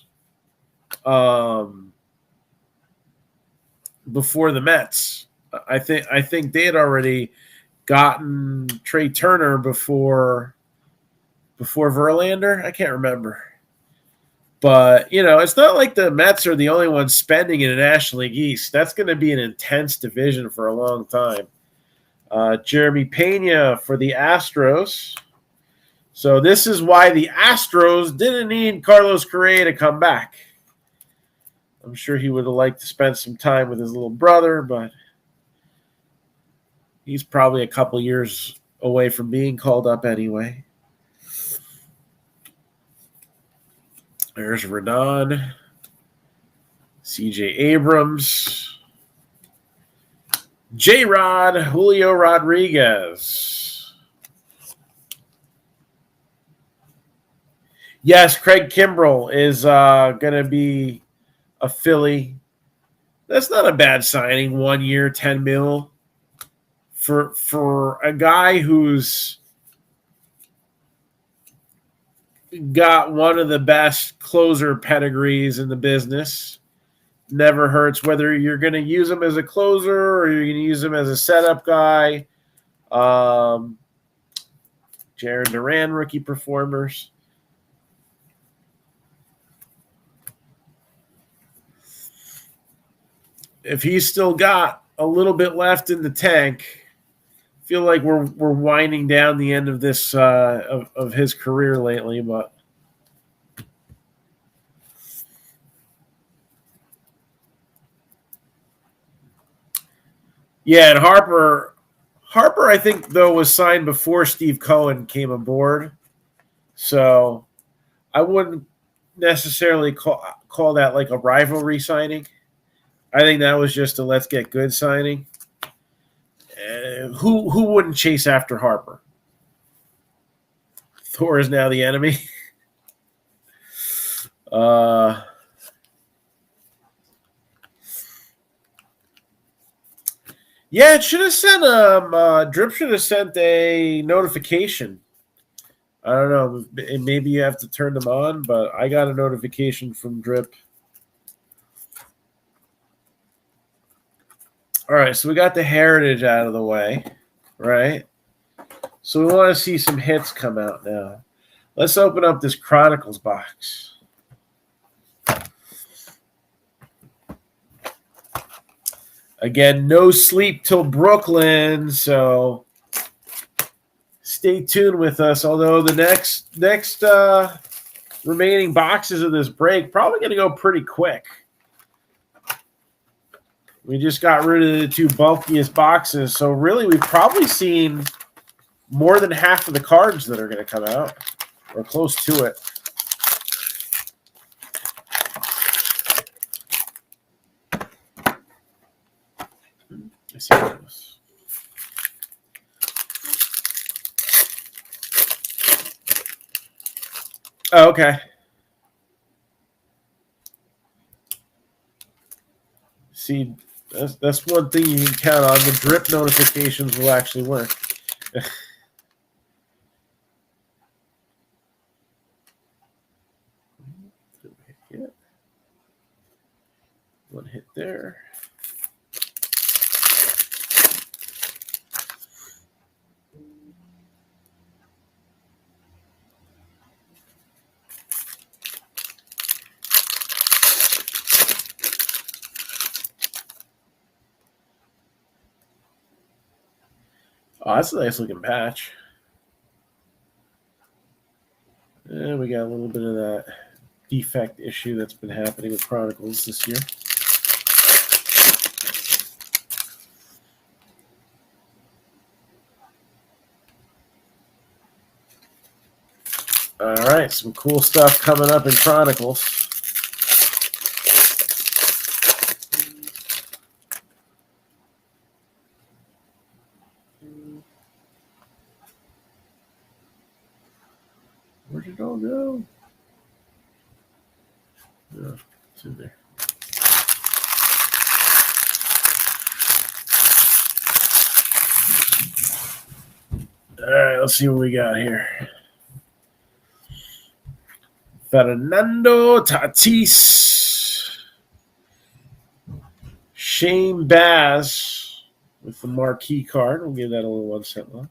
before the Mets. I think they had already gotten Trey Turner before Verlander. I can't remember. But, it's not like the Mets are the only ones spending in the National League East. That's going to be an intense division for a long time. Jeremy Pena for the Astros. So this is why the Astros didn't need Carlos Correa to come back. I'm sure he would have liked to spend some time with his little brother, but he's probably a couple years away from being called up anyway. There's Renan, C.J. Abrams, J-Rod, Julio Rodriguez. Yes, Craig Kimbrell is going to be a Philly. That's not a bad signing. 1 year, $10 million for a guy who's got one of the best closer pedigrees in the business. Never hurts whether you're going to use him as a closer or you're going to use him as a setup guy. Jared Duran, rookie performers. If he's still got a little bit left in the tank, I feel like we're winding down the end of this of his career lately, but yeah, and Harper, I think though was signed before Steve Cohen came aboard, so I wouldn't necessarily call that like a rivalry signing. I think that was just a let's get good signing. Who wouldn't chase after Harper? Thor is now the enemy. Yeah, it should have sent Drip should have sent a notification. I don't know. Maybe you have to turn them on, but I got a notification from Drip. All right, so we got the Heritage out of the way, right? So we want to see some hits come out now. Let's open up this Chronicles box. Again, no sleep till Brooklyn, so stay tuned with us. Although the next remaining boxes of this break probably going to go pretty quick. We just got rid of the two bulkiest boxes, so really we've probably seen more than half of the cards that are going to come out, or close to it. Oh, okay. See, that's one thing you can count on. The drip notifications will actually work. Yeah. One hit there. Oh, that's a nice looking patch. And we got a little bit of that defect issue that's been happening with Chronicles this year. All right, some cool stuff coming up in Chronicles. Where'd it all go? Oh, it's in there. All right, let's see what we got here. Fernando Tatis. Shane Baz with the marquee card. We'll give that a little 1 cent left.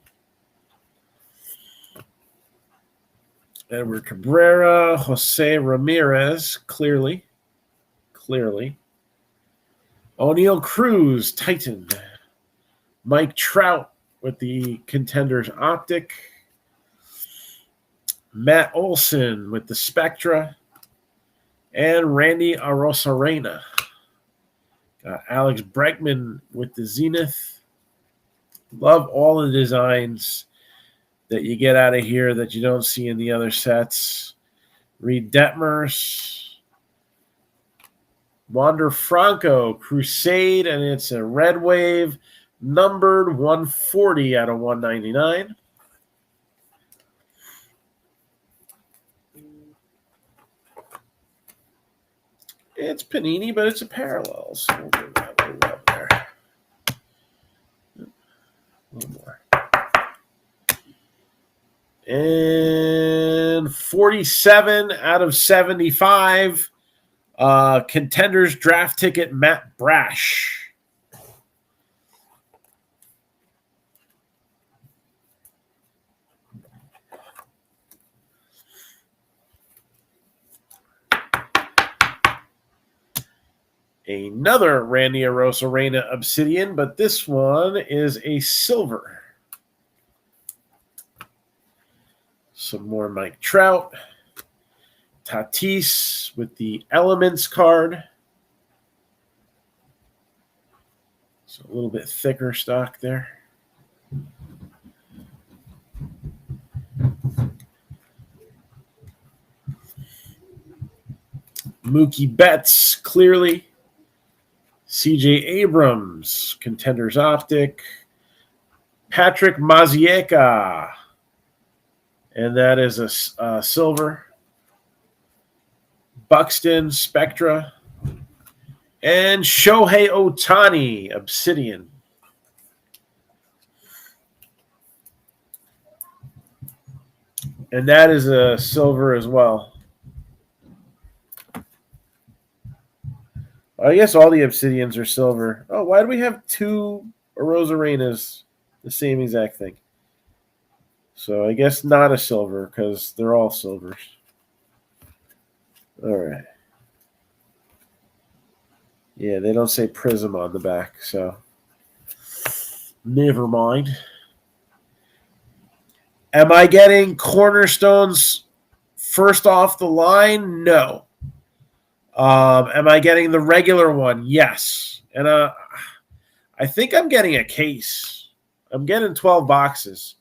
Edward Cabrera, Jose Ramirez, clearly. O'Neal Cruz, Titan. Mike Trout with the Contenders Optic. Matt Olson with the Spectra. And Randy Arozarena. Got Alex Bregman with the Zenith. Love all the designs that you get out of here that you don't see in the other sets. Reed Detmers. Wander Franco, Crusade, and it's a red wave, numbered 140 out of 199. It's Panini, but it's a parallel, so we'll give that a little up there. A little more. And 47 out of 75. Contenders draft ticket, Matt Brash. Another Randy Arozarena Obsidian, but this one is a silver. Some more Mike Trout. Tatis with the Elements card. So a little bit thicker stock there. Mookie Betts, clearly. CJ Abrams, Contenders Optic. Patrick Mazieka. And that is a silver. Buxton, Spectra. And Shohei Ohtani, Obsidian. And that is a silver as well. I guess all the Obsidians are silver. Oh, why do we have two Arozarenas? The same exact thing. So I guess not a silver because they're all silvers. All right. Yeah, they don't say Prism on the back, so never mind. Am I getting Cornerstones first off the line? No. Am I getting the regular one? Yes. And I think I'm getting a case. I'm getting 12 boxes.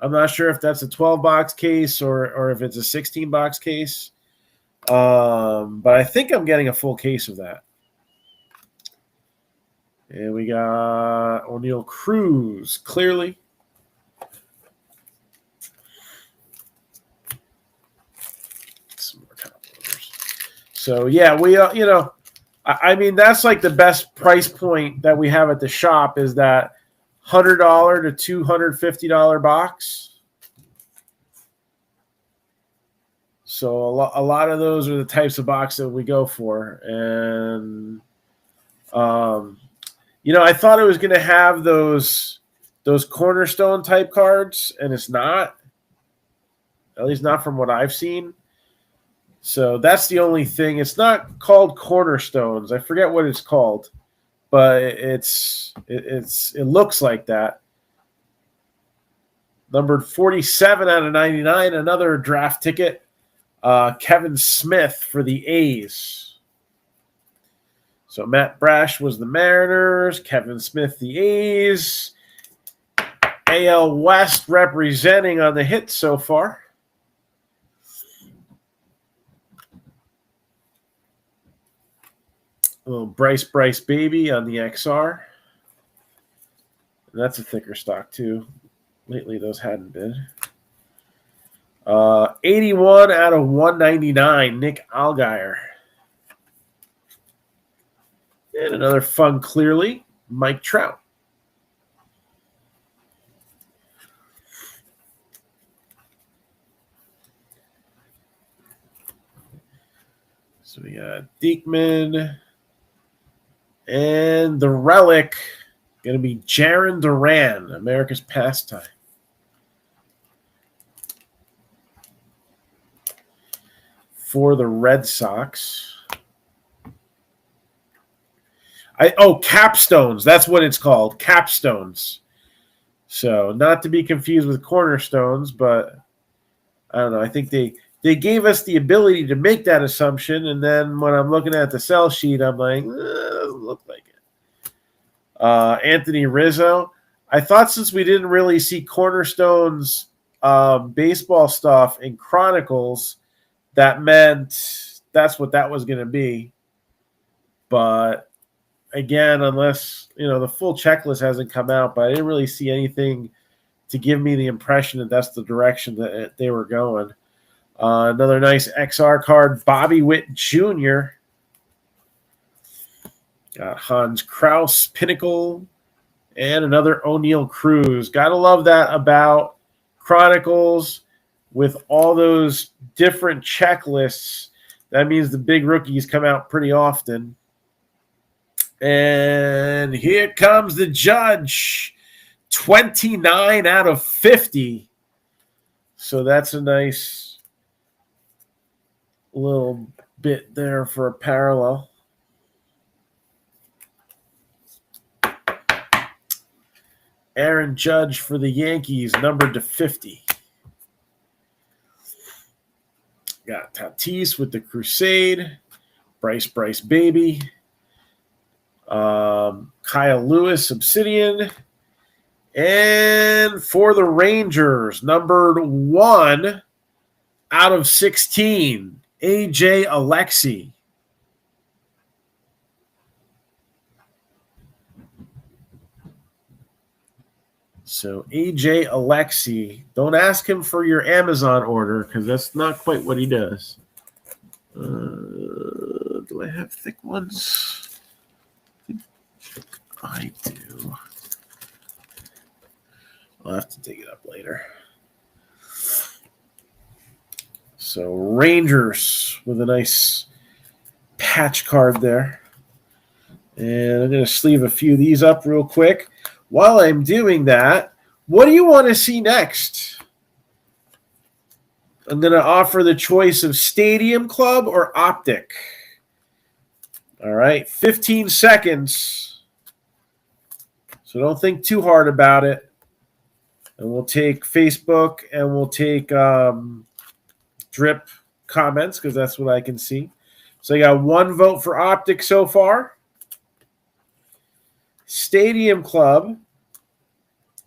I'm not sure if that's a 12-box case or if it's a 16-box case. But I think I'm getting a full case of that. And we got O'Neal Cruz, clearly. So yeah, we I mean that's like the best price point that we have at the shop is that $100 to $250 box. So a lot of those are the types of boxes that we go for, and I thought it was going to have those cornerstone type cards, and it's not. At least not from what I've seen. So that's the only thing. It's not called cornerstones. I forget what it's called, but it looks like that. Numbered 47 out of 99. Another draft ticket. Kevin Smith for the A's. So Matt Brash was the Mariners. Kevin Smith the A's. AL West representing on the hit so far. A little Bryce Baby on the XR. And that's a thicker stock, too. Lately, those hadn't been. 81 out of 199, Nick Allgaier. And another fun, clearly, Mike Trout. So we got Diekman. And the relic, going to be Jarren Duran, America's pastime. For the Red Sox. Capstones. That's what it's called. Capstones. So not to be confused with cornerstones, but I don't know. I think they gave us the ability to make that assumption, and then when I'm looking at the sell sheet, I'm like, doesn't look like it. Anthony Rizzo. I thought since we didn't really see Cornerstone's baseball stuff in Chronicles, that meant that's what that was going to be. But again, unless the full checklist hasn't come out, but I didn't really see anything to give me the impression that that's the direction that they were going. Another nice XR card, Bobby Witt Jr. Got Hans Kraus, Pinnacle, and another O'Neal Cruz. Gotta love that about Chronicles with all those different checklists. That means the big rookies come out pretty often. And here comes the Judge, 29 out of 50. So that's a nice little bit there for a parallel. Aaron Judge for the Yankees, numbered to 50. Got Tatis with the Crusade. Bryce Baby. Kyle Lewis, Obsidian. And for the Rangers, numbered 1 out of 16, AJ Alexy. So AJ Alexy, don't ask him for your Amazon order because that's not quite what he does. Do I have thick ones? I do. I'll have to dig it up later. So Rangers with a nice patch card there. And I'm going to sleeve a few of these up real quick. While I'm doing that, what do you want to see next? I'm going to offer the choice of Stadium Club or Optic. All right, 15 seconds. So don't think too hard about it. And we'll take Facebook and we'll take drip comments because that's what I can see. So I got 1 vote for Optic so far. Stadium Club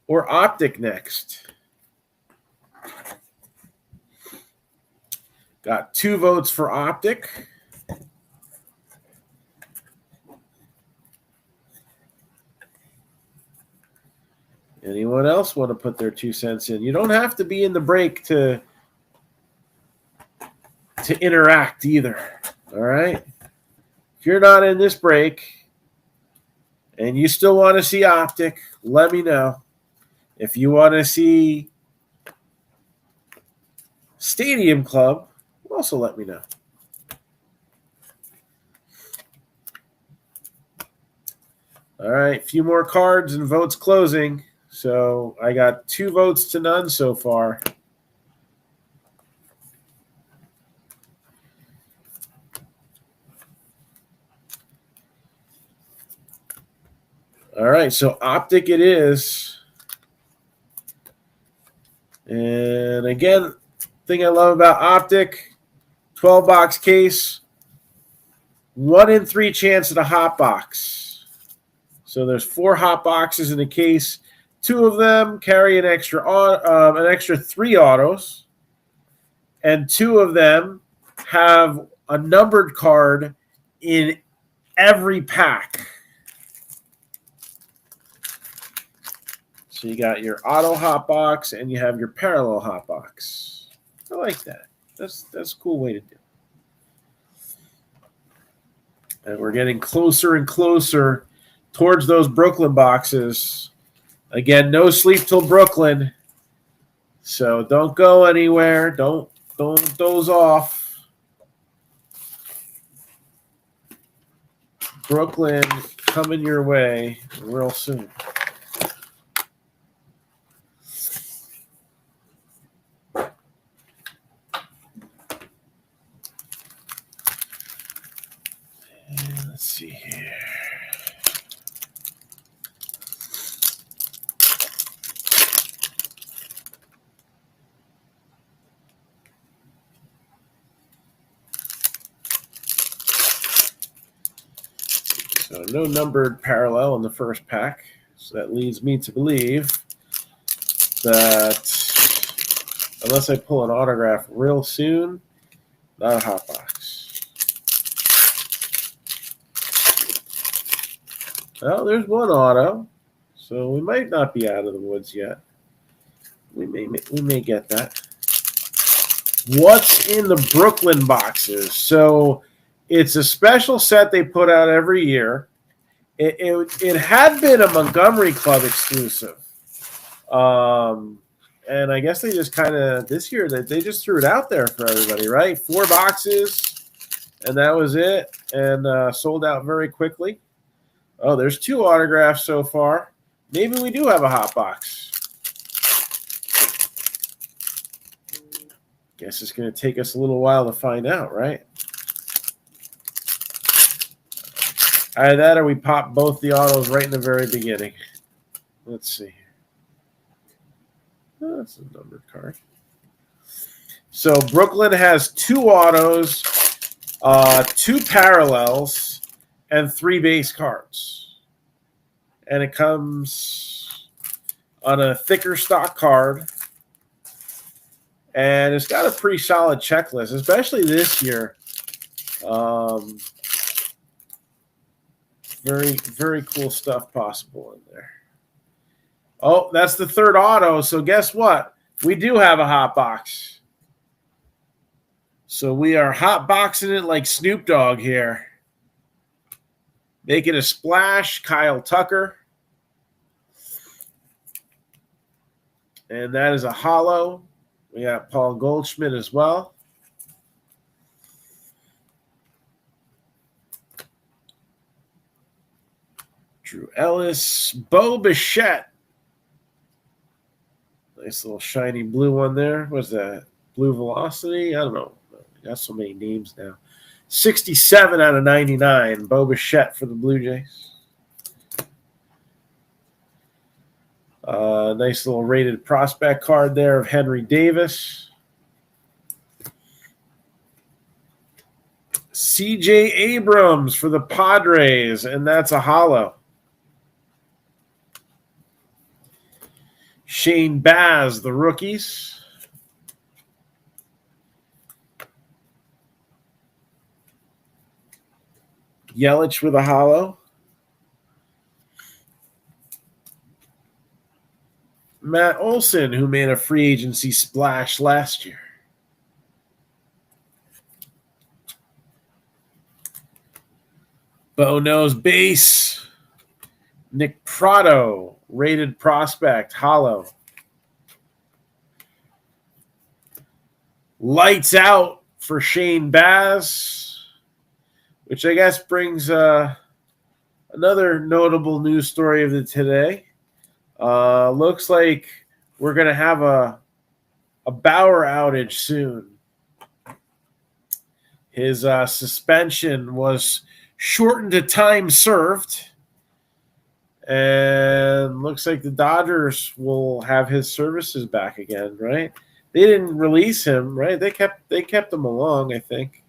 or Optic next. Got 2 votes for Optic. Anyone else want to put their 2 cents in? You don't have to be in the break to interact either. All right. If you're not in this break and you still want to see Optic, let me know. If you want to see Stadium Club, also let me know. All right, a few more cards and votes closing. So I got 2 votes to none so far. All right, so Optic it is. And again, thing I love about Optic, 12-box case, 1 in 3 chance at a hot box. So there's 4 hot boxes in the case. 2 of them carry an extra 3 autos, and 2 of them have a numbered card in every pack. So you got your auto hot box and you have your parallel hot box. I like that. That's a cool way to do it. And we're getting closer and closer towards those Brooklyn boxes. Again, no sleep till Brooklyn. So don't go anywhere. Don't doze off. Brooklyn coming your way real soon. And let's see here. So no numbered parallel in the first pack. So that leads me to believe that unless I pull an autograph real soon, not a hot box. Well, there's 1 auto. So we might not be out of the woods yet. We may get that. What's in the Brooklyn boxes? So it's a special set they put out every year. It had been a Montgomery Club exclusive. And I guess they just kind of, this year, they just threw it out there for everybody, right? 4 boxes, and that was it. And sold out very quickly. Oh, there's 2 autographs so far. Maybe we do have a hot box. Guess it's going to take us a little while to find out, right? Either that or we pop both the autos right in the very beginning. Let's see. Oh, that's a numbered card. So Brooklyn has 2 autos, 2 parallels, and 3 base cards. And it comes on a thicker stock card. And it's got a pretty solid checklist, especially this year. Very, very cool stuff possible in there. Oh, that's the 3rd auto. So guess what? We do have a hot box. So we are hot boxing it like Snoop Dogg here. Making a splash, Kyle Tucker. And that is a hollow. We got Paul Goldschmidt as well. Drew Ellis. Bo Bichette. Nice little shiny blue one there. What's that? Blue Velocity? I don't know. Got so many names now. 67 out of 99. Bo Bichette for the Blue Jays. Nice little rated prospect card there of Henry Davis. C.J. Abrams for the Padres, and that's a hollow. Shane Baz, the rookies. Yelich with a hollow. Matt Olson, who made a free agency splash last year. Bo knows base. Nick Prado, rated prospect, hollow. Lights out for Shane Baz, which I guess brings another notable news story of the today. Looks like we're going to have a Bauer outage soon. His suspension was shortened to time served. And looks like the Dodgers will have his services back again, right? They didn't release him, right? They kept him along, I think.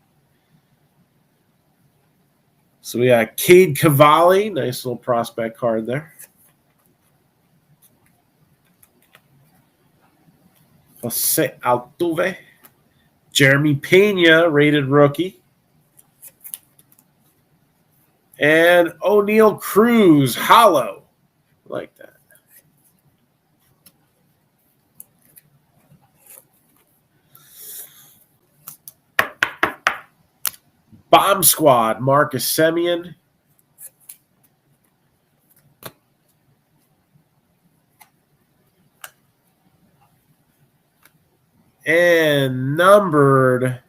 So we got Cade Cavalli, nice little prospect card there. Jose Altuve, Jeremy Pena, rated rookie. And O'Neal Cruz, hollow. Like that. Bomb Squad, Marcus Semien. And numbered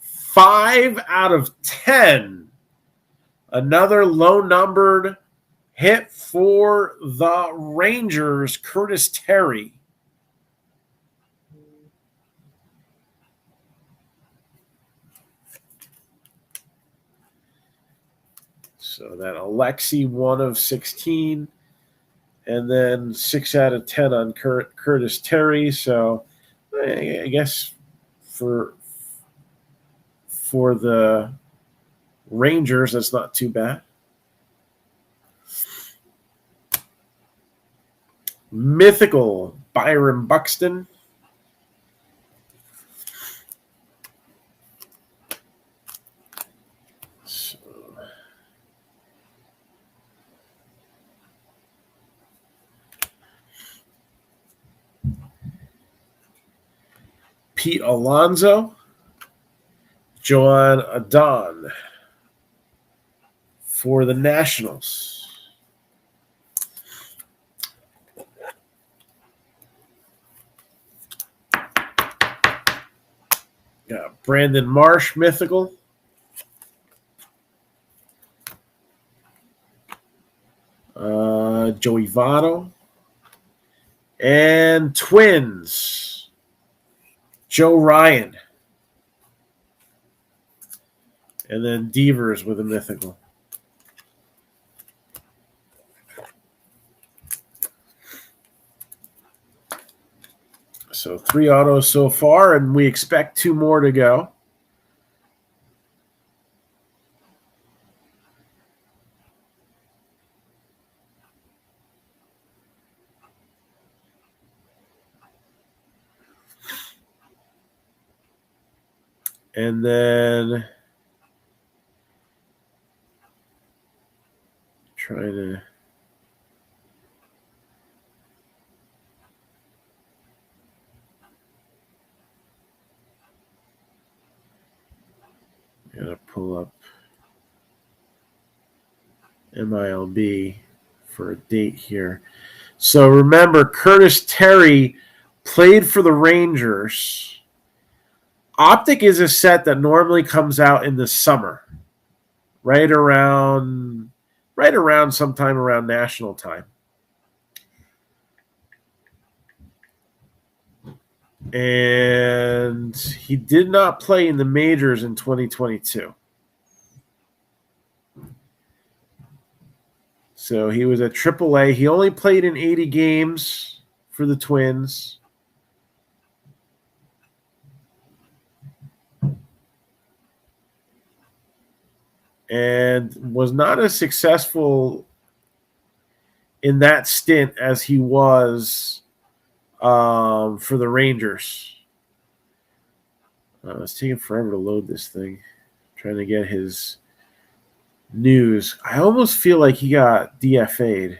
5 out of 10. Another low-numbered hit for the Rangers, Curtis Terry. So that Alexi, 1 of 16. And then 6 out of 10 on Curtis Terry. So I guess for the Rangers, that's not too bad. Mythical, Byron Buxton. So, Pete Alonso, Joan Adon for the Nationals. Got Brandon Marsh, mythical. Joey Votto. And Twins, Joe Ryan. And then Devers with a mythical. So 3 autos so far, and we expect 2 more to go. And then trying to pull up MILB for a date here. So remember, Curtis Terry played for the Rangers. Optic is a set that normally comes out in the summer, right around sometime around national time. And he did not play in the majors in 2022. So he was at AAA. He only played in 80 games for the Twins. And was not as successful in that stint as he was for the Rangers. It's taking forever to load this thing. Trying to get his news. I almost feel like he got DFA'd.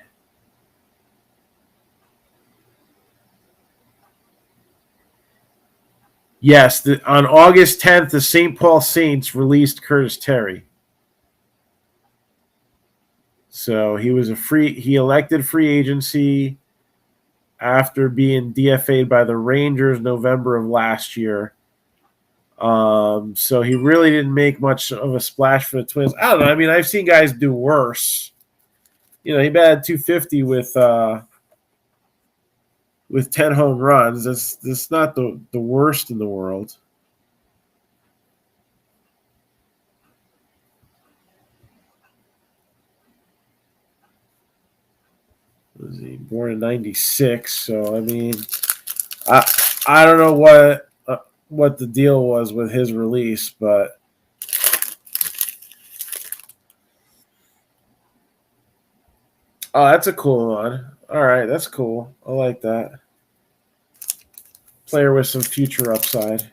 Yes, on August 10th, the St. Paul Saints released Curtis Terry. So he was he elected free agency after being DFA'd by the Rangers November of last year. So he really didn't make much of a splash for the Twins. I don't know. I mean, I've seen guys do worse. You know, he batted 250 with 10 home runs. That's not the worst in the world. Was he born in '96? So I mean, I don't know what the deal was with his release, but oh, that's a cool one. All right, that's cool. I like that. Player with some future upside.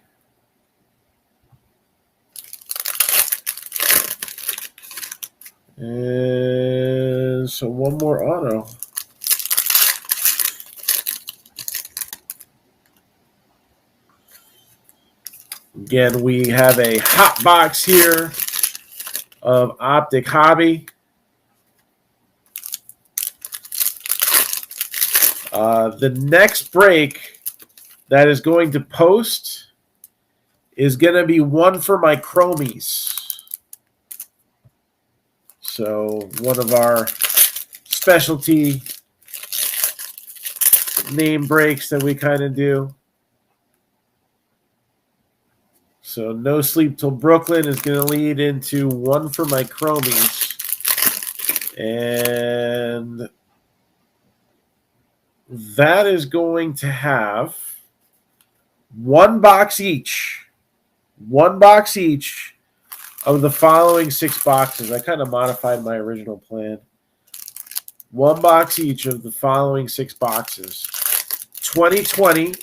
And so one more auto. Again, we have a hot box here of Optic Hobby. The next break that is going to post is going to be one for my Chromies. So one of our specialty name breaks that we kind of do. So No Sleep Till Brooklyn is going to lead into one for my Chromies. And that is going to have one box each of the following 6 boxes. I kind of modified my original plan. One box each of the following 6 boxes. 2020,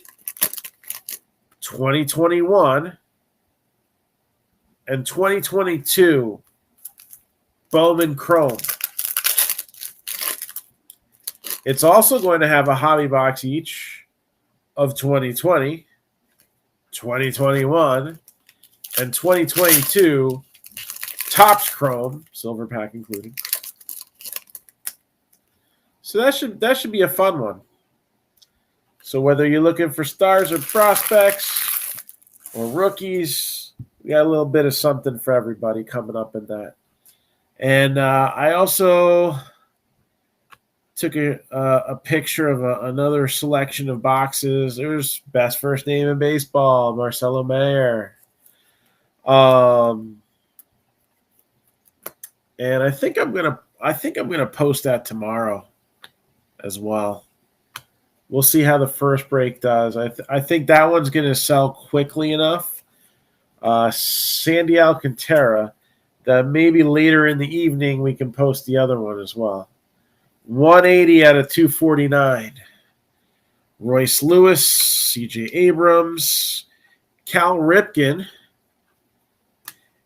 2021, and 2022 Bowman Chrome. It's also going to have a hobby box each of 2020, 2021, and 2022 Topps Chrome, silver pack included. So that should be a fun one. So whether you're looking for stars or prospects or rookies, we got a little bit of something for everybody coming up in that. And I also took a picture of another selection of boxes. There's best first name in baseball, Marcelo Mayer. And I think I'm gonna post that tomorrow as well. We'll see how the first break does. I think that one's gonna sell quickly enough. Sandy Alcantara, that maybe later in the evening we can post the other one as well. 180 out of 249. Royce Lewis, C.J. Abrams, Cal Ripken,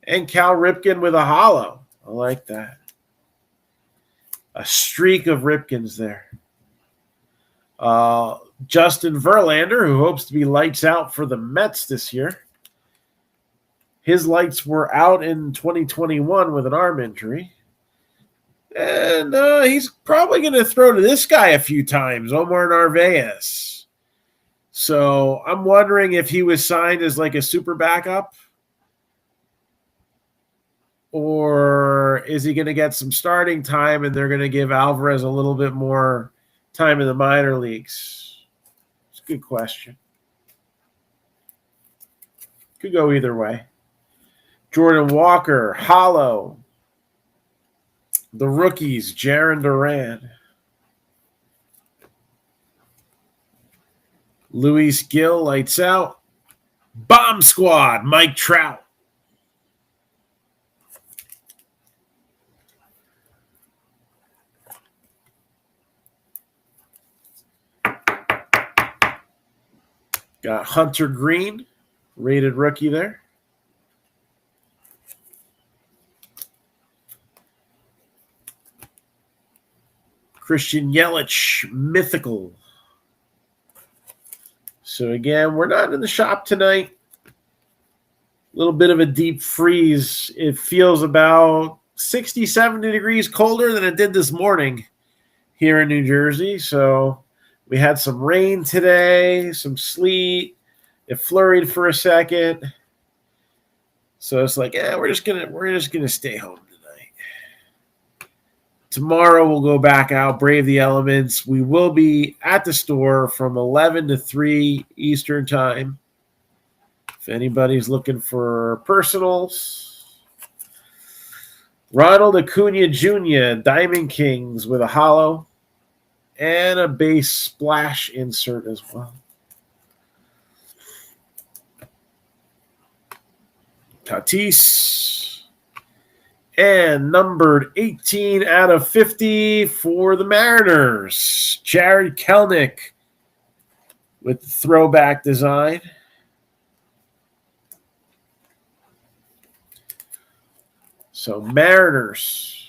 and Cal Ripken with a hollow. I like that. A streak of Ripkins there. Justin Verlander, who hopes to be lights out for the Mets this year. His lights were out in 2021 with an arm injury. And he's probably going to throw to this guy a few times, Omar Narvaez. So I'm wondering if he was signed as like a super backup, or is he going to get some starting time and they're going to give Alvarez a little bit more time in the minor leagues? It's a good question. Could go either way. Jordan Walker, hollow. The rookies, Jarren Duran. Luis Gil, lights out. Bomb Squad, Mike Trout. Got Hunter Green, rated rookie there. Christian Yelich, mythical. So again, we're not in the shop tonight. A little bit of a deep freeze. It feels about 60, 70 degrees colder than it did this morning here in New Jersey. So we had some rain today, some sleet. It flurried for a second. So it's like, we're just gonna stay home tonight. Tomorrow we'll go back out, brave the elements. We will be at the store from 11 to 3 Eastern time. If anybody's looking for personals. Ronald Acuna Jr., Diamond Kings with a hollow and a base splash insert as well. Tatis. And numbered 18 out of 50 for the Mariners. Jared Kelenic with the throwback design. So Mariners.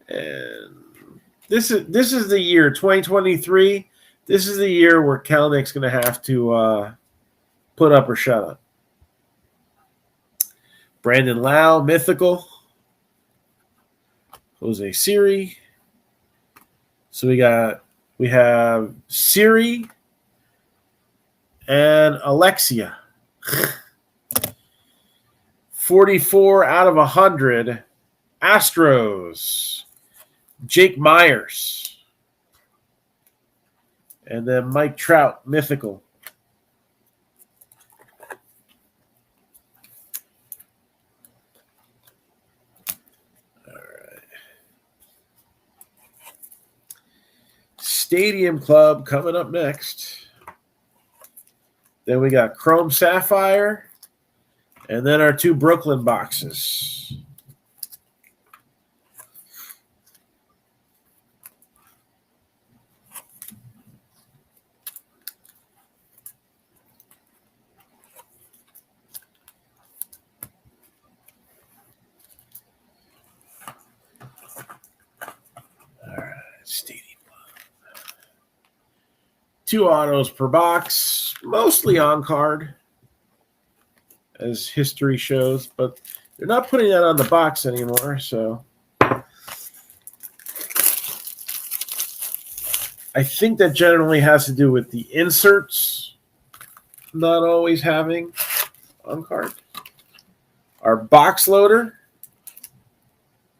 And this is the year, 2023. This is the year where Kelenic's going to have to put up or shut up. Brandon Lau, mythical. Jose Siri. So we have Siri and Alexia. 44 out of 100. Astros. Jake Myers. And then Mike Trout, mythical. Stadium Club coming up next. Then we got Chrome Sapphire. And then our 2 Brooklyn boxes. All right, Stadium. 2 autos per box, mostly on card, as history shows, but they're not putting that on the box anymore, so I think that generally has to do with the inserts not always having on card. Our box loader,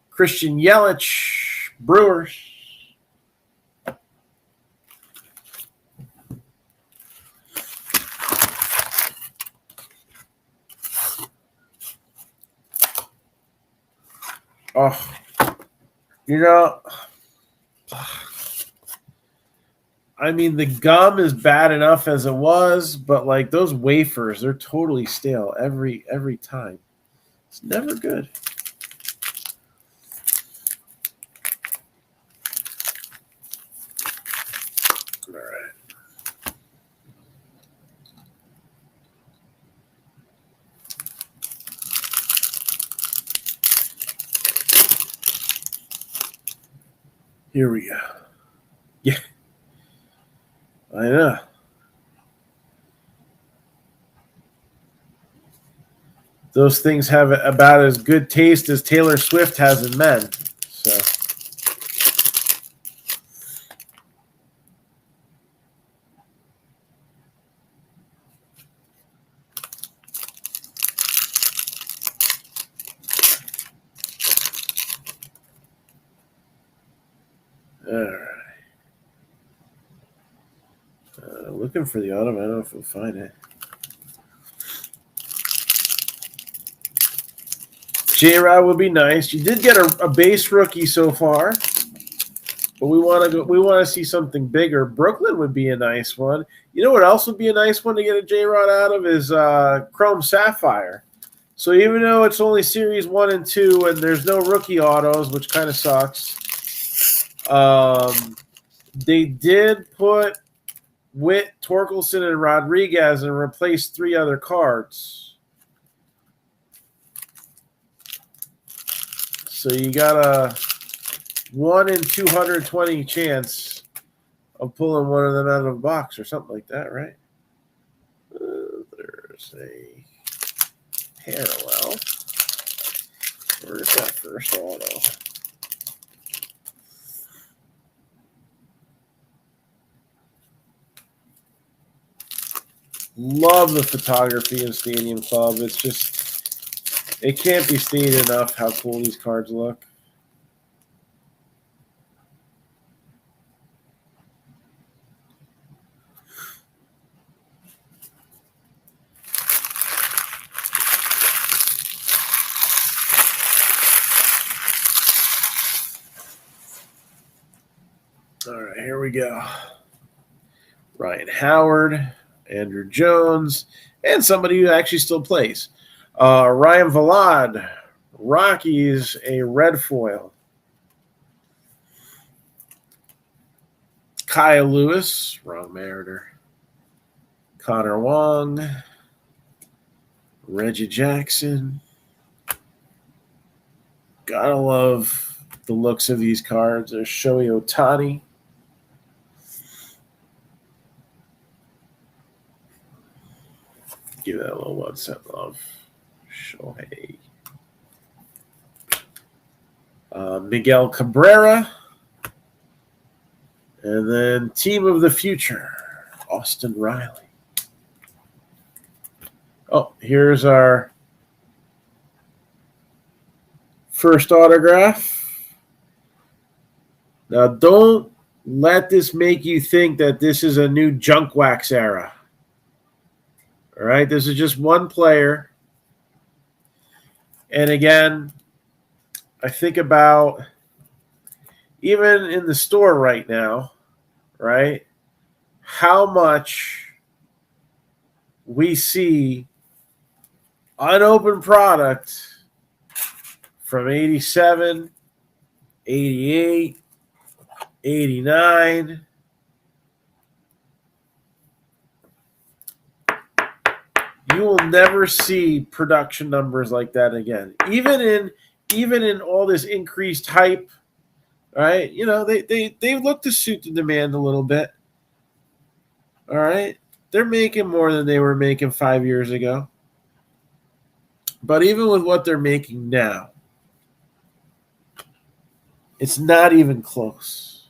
Christian Yelich, Brewers. Oh, I mean, the gum is bad enough as it was, but like those wafers, they're totally stale every time. It's never good. All right. Here we go. Yeah. I know. Those things have about as good taste as Taylor Swift has in men. So. All right. Looking for the autumn. I don't know if we'll find it. J-Rod would be nice. You did get a base rookie so far, but we want to see something bigger. Brooklyn would be a nice one. You know what else would be a nice one to get a J-Rod out of is Chrome Sapphire. So even though it's only Series 1 and 2 and there's no rookie autos, which kind of sucks, they did put Witt, Torkelson, and Rodriguez and replaced 3 other cards. So you got a 1 in 220 chance of pulling one of them out of a box or something like that, right? There's a parallel. Where's that first auto? Love the photography in Stadium Club. It's just, it can't be stated enough how cool these cards look. All right, here we go. Ryan Howard, Andrew Jones, and somebody who actually still plays. Ryan Valad, Rockies, a red foil. Kyle Lewis, wrong Mariner. Connor Wong, Reggie Jackson. Gotta love the looks of these cards. There's Shohei Ohtani. Give that a little 1 cent love. Shohei. Miguel Cabrera. And then Team of the Future, Austin Riley. Oh, here's our first autograph. Now, don't let this make you think that this is a new junk wax era. All right, this is just one player. And again, I think about even in the store right now, right, how much we see unopened product from 87, 88, 89. You will never see production numbers like that again. Even in all this increased hype, right? You know, they look to suit the demand a little bit. All right. They're making more than they were making 5 years ago. But even with what they're making now, it's not even close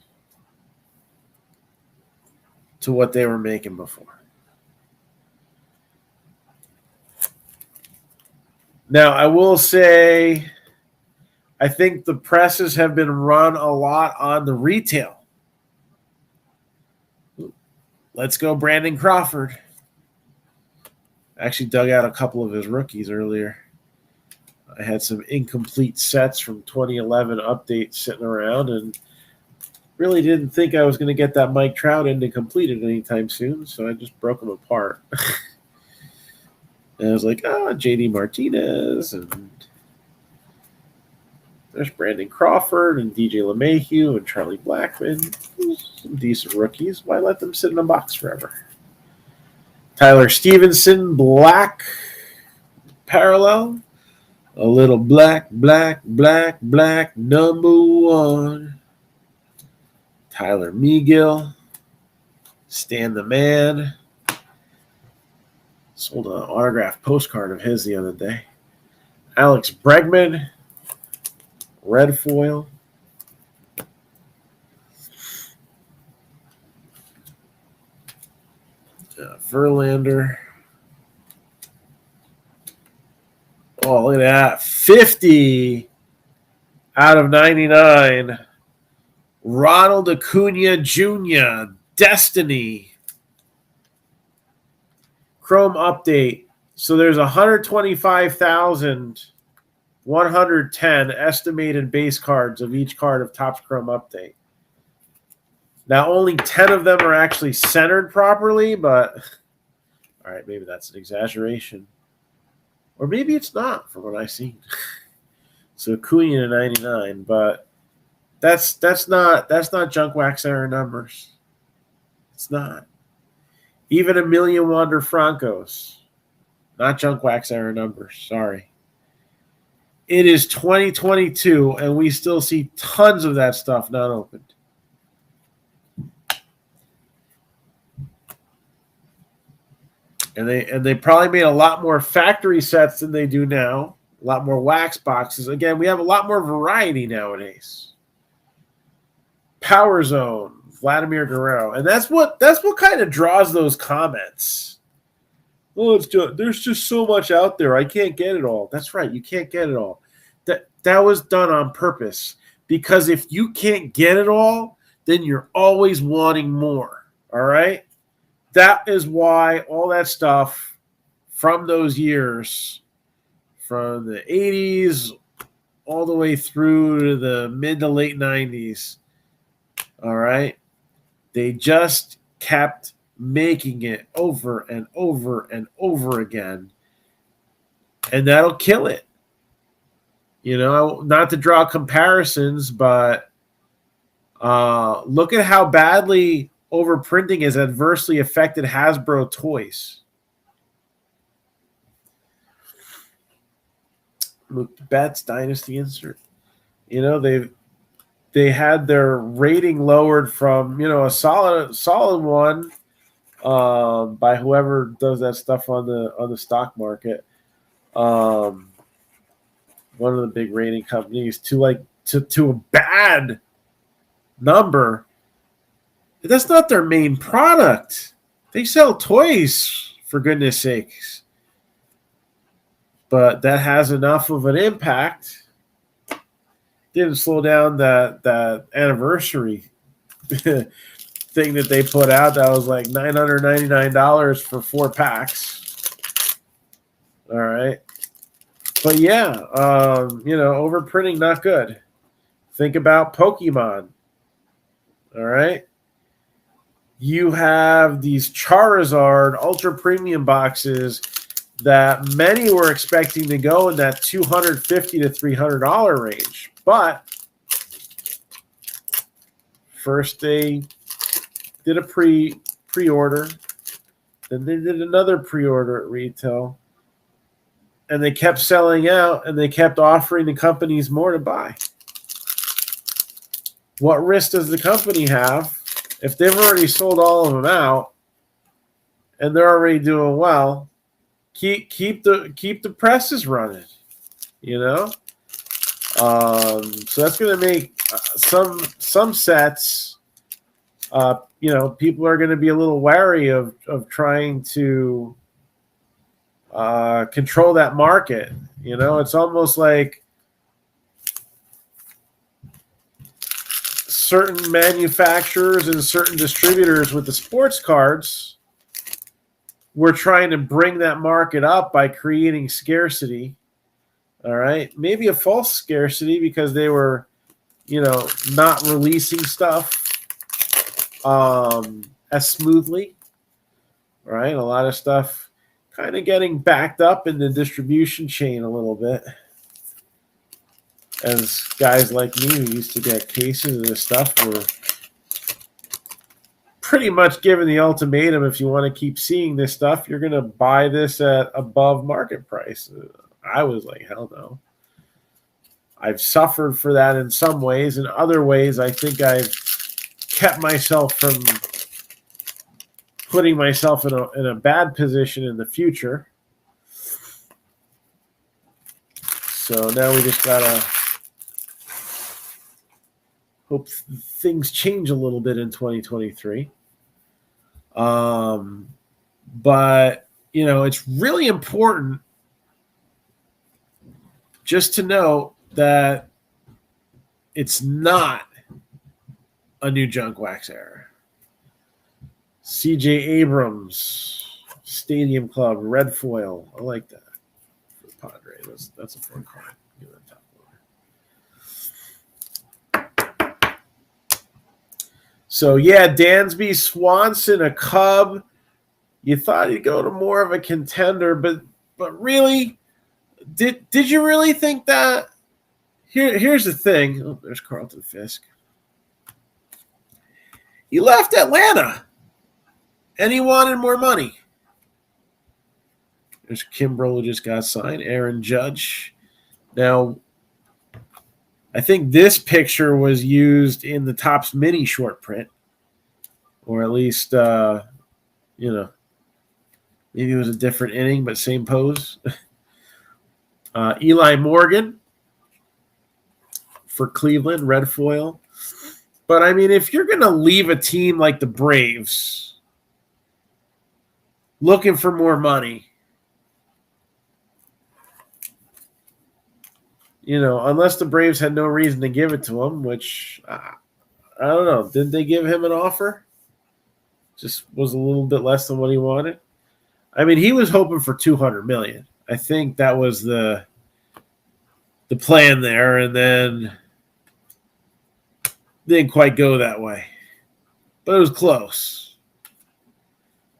to what they were making before. Now, I will say, I think the presses have been run a lot on the retail. Let's go Brandon Crawford. Actually dug out a couple of his rookies earlier. I had some incomplete sets from 2011 updates sitting around and really didn't think I was going to get that Mike Trout into completed anytime soon, so I just broke them apart. And I was like, JD Martinez, and there's Brandon Crawford and DJ LeMahieu and Charlie Blackmon. Some decent rookies. Why let them sit in a box forever? Tyler Stevenson, black parallel. A little black, number one. Tyler Megill, Stan the Man. Sold an autographed postcard of his the other day. Alex Bregman, red foil. Verlander. Oh, look at that. 50 out of 99. Ronald Acuna Jr., Destiny. Chrome update. So there's 125,110 estimated base cards of each card of Topps Chrome update. Now, only 10 of them are actually centered properly, but all right, maybe that's an exaggeration. Or maybe it's not from what I've seen. So Acuna to 99, but that's not junk wax era numbers. It's not. Even a million Wander Francos, not junk wax era numbers. Sorry. It is 2022, and we still see tons of that stuff not opened. And they probably made a lot more factory sets than they do now, a lot more wax boxes. Again, we have a lot more variety nowadays. Power Zone, Vladimir Guerrero, and that's what kind of draws those comments. Oh, there's just so much out there. I can't get it all. That's right, you can't get it all. That was done on purpose, because if you can't get it all, then you're always wanting more. All right, that is why all that stuff from those years, from the 80s all the way through to the mid to late 90s. All right. They just kept making it over and over and over again. And that'll kill it. Not to draw comparisons, but look at how badly overprinting has adversely affected Hasbro toys. Luke Betts Dynasty insert. They had their rating lowered from a solid one by whoever does that stuff on the stock market, one of the big rating companies, to a bad number. That's not their main product. They sell toys, for goodness sakes. But that has enough of an impact. Didn't slow down that anniversary thing that they put out. That was like $999 for 4 packs. All right. But yeah, overprinting, not good. Think about Pokemon. All right. You have these Charizard Ultra Premium boxes that many were expecting to go in that $250 to $300 range. But first they did a pre-order, then they did another pre-order at retail, and they kept selling out, and they kept offering the companies more to buy. What risk does the company have if they've already sold all of them out and they're already doing well? Keep the presses running, So that's going to make some sets. People are going to be a little wary of trying to control that market. It's almost like certain manufacturers and certain distributors with the sports cards were trying to bring that market up by creating scarcity. All right. Maybe a false scarcity because they were, not releasing stuff as smoothly. All right. A lot of stuff kind of getting backed up in the distribution chain a little bit. As guys like me who used to get cases of this stuff were pretty much given the ultimatum: if you want to keep seeing this stuff, you're going to buy this at above market price. I was like, hell no. I've suffered for that in some ways. In other ways, I think I've kept myself from putting myself in a bad position in the future. So now we just got to hope things change a little bit in 2023. But, it's really important just to know that it's not a new junk wax era. C.J. Abrams, Stadium Club, red foil. I like that for Padre. That's a fun card. Give that top one. So yeah, Dansby Swanson, a Cub. You thought he'd go to more of a contender, but really, did you really think that? Here's the thing. Oh, there's Carlton Fisk. He left Atlanta, and he wanted more money. There's Kimbrel, who just got signed. Aaron Judge. Now, I think this picture was used in the Topps Mini short print, or at least, maybe it was a different inning, but same pose. Eli Morgan for Cleveland, red foil. But, I mean, if you're going to leave a team like the Braves looking for more money, unless the Braves had no reason to give it to him, which I don't know. Didn't they give him an offer? Just was a little bit less than what he wanted. I mean, he was hoping for $200 million. I think that was the plan there, and then didn't quite go that way. But it was close.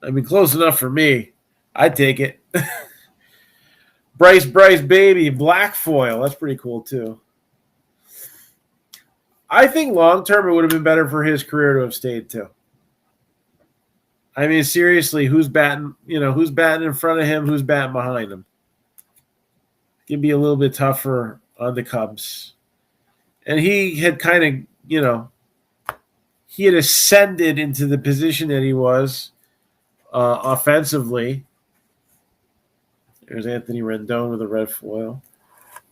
I mean, close enough for me. I'd take it. Bryce baby, black foil. That's pretty cool too. I think long term it would have been better for his career to have stayed too. I mean, seriously, who's batting? Who's batting in front of him? Who's batting behind him? It'd be a little bit tougher on the Cubs. And he had kind of, he had ascended into the position that he was offensively. There's Anthony Rendon with a red foil.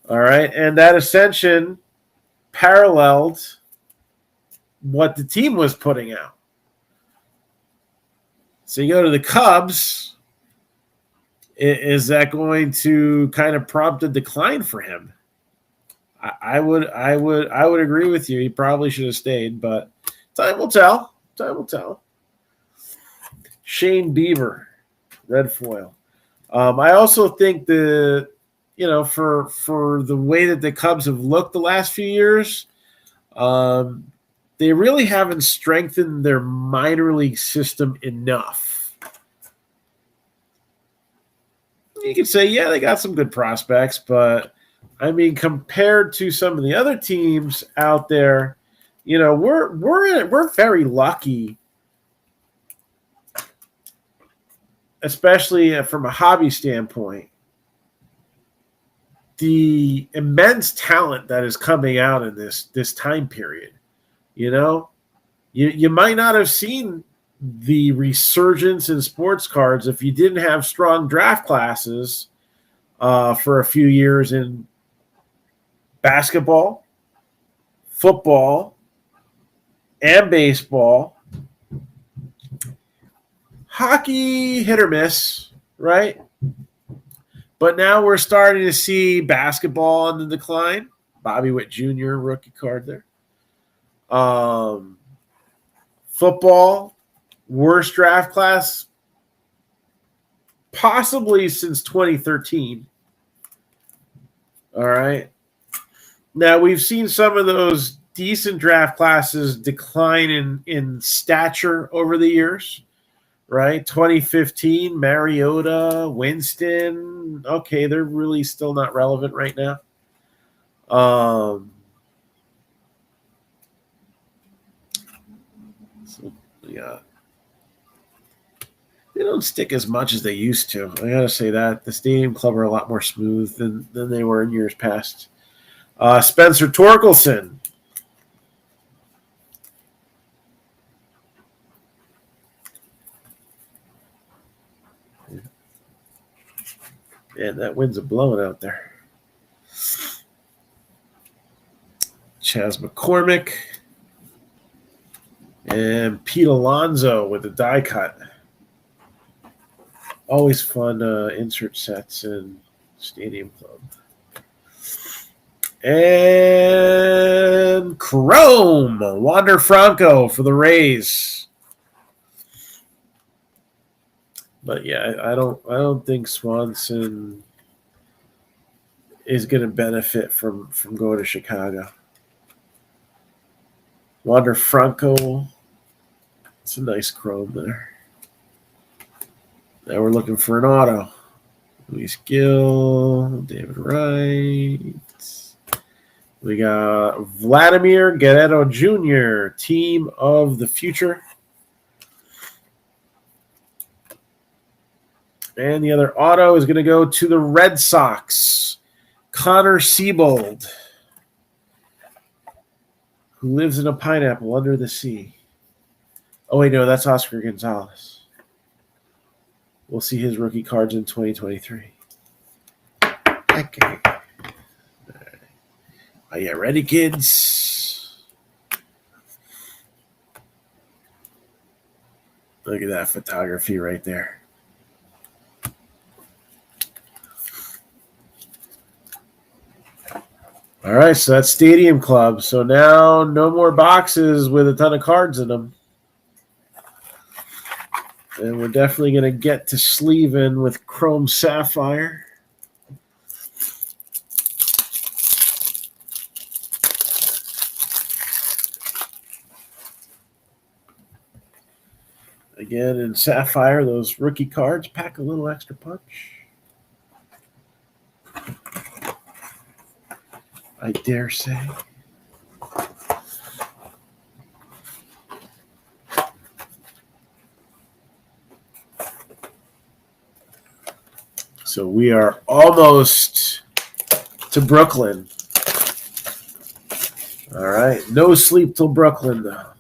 All right, and that ascension paralleled what the team was putting out. So you go to the Cubs. Is that going to kind of prompt a decline for him? I would agree with you. He probably should have stayed, but time will tell. Time will tell. Shane Bieber, red foil. I also think for the way that the Cubs have looked the last few years, they really haven't strengthened their minor league system enough. You could say, yeah, they got some good prospects, but I mean, compared to some of the other teams out there, we're very lucky, especially from a hobby standpoint. The immense talent that is coming out in this time period. You might not have seen the resurgence in sports cards if you didn't have strong draft classes for a few years in basketball, football, and baseball. Hockey, hit or miss, right? But now we're starting to see basketball on the decline. Bobby Witt Jr., rookie card there. Football, worst draft class possibly since 2013. All right. Now, we've seen some of those decent draft classes decline in stature over the years, right? 2015, Mariota, Winston. Okay, they're really still not relevant right now. Yeah. They don't stick as much as they used to. I got to say that. The Stadium Club are a lot more smooth than they were in years past. Spencer Torkelson. Man, that wind's a blowing out there. Chas McCormick. And Pete Alonso with the die cut. Always fun insert sets in Stadium Club. And Chrome, Wander Franco for the Rays. But yeah, I don't think Swanson is going to benefit from going to Chicago. Wander Franco, it's a nice Chrome there. Now we're looking for an auto. Luis Gill, David Wright. We got Vladimir Guerrero Jr., team of the future. And the other auto is going to go to the Red Sox. Connor Siebold, who lives in a pineapple under the sea. Oh, wait, no, that's Oscar Gonzalez. We'll see his rookie cards in 2023. Okay. Are you ready, kids? Look at that photography right there. All right, so that's Stadium Club. So now no more boxes with a ton of cards in them. And we're definitely going to get to sleeving with Chrome Sapphire. Again, in Sapphire, those rookie cards pack a little extra punch. I dare say. So we are almost to Brooklyn. All right. No sleep till Brooklyn, though.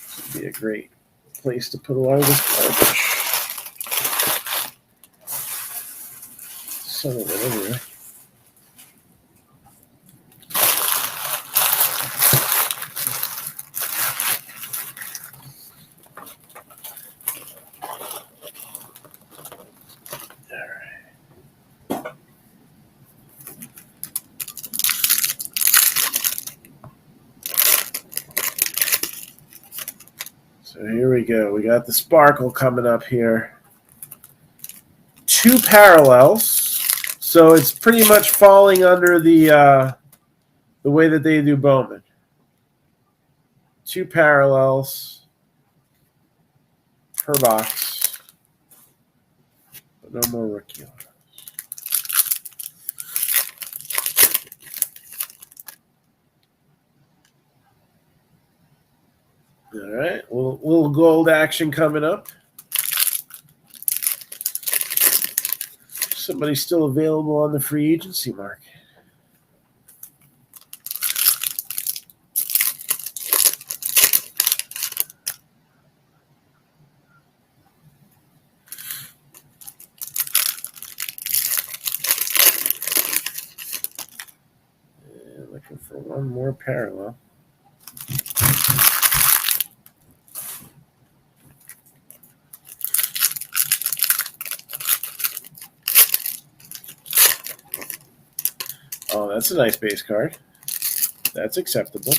This would be a great place to put a lot of this garbage. Some of it anyway. So here we go. We got the sparkle coming up here. 2 parallels. So it's pretty much falling under the way that they do Bowman. 2 parallels per box. But no more rookie autos. All right, little gold action coming up. Somebody still available on the free agency market. And looking for one more parallel. Oh, that's a nice base card. That's acceptable.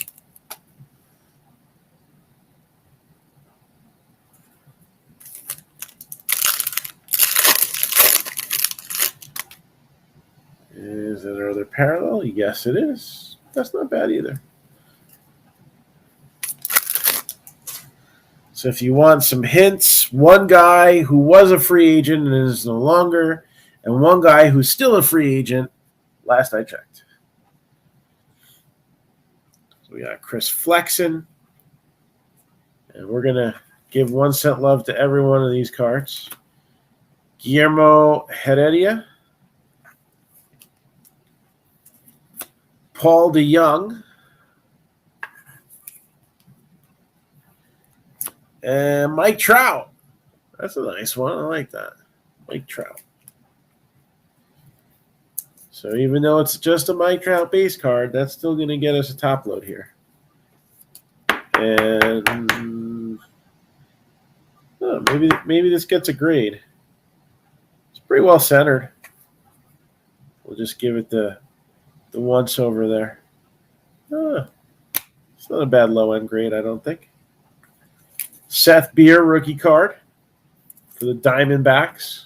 Is there another parallel? Yes, it is. That's not bad either. So if you want some hints, one guy who was a free agent and is no longer, and one guy who's still a free agent, last I checked. So we got Chris Flexen. And we're going to give 1 cent love to every one of these cards. Guillermo Heredia. Paul DeYoung. And Mike Trout. That's a nice one. I like that. Mike Trout. So even though it's just a Mike Trout base card, that's still going to get us a top load here. And maybe this gets a grade. It's pretty well centered. We'll just give it the once over there. It's not a bad low-end grade, I don't think. Seth Beer rookie card for the Diamondbacks.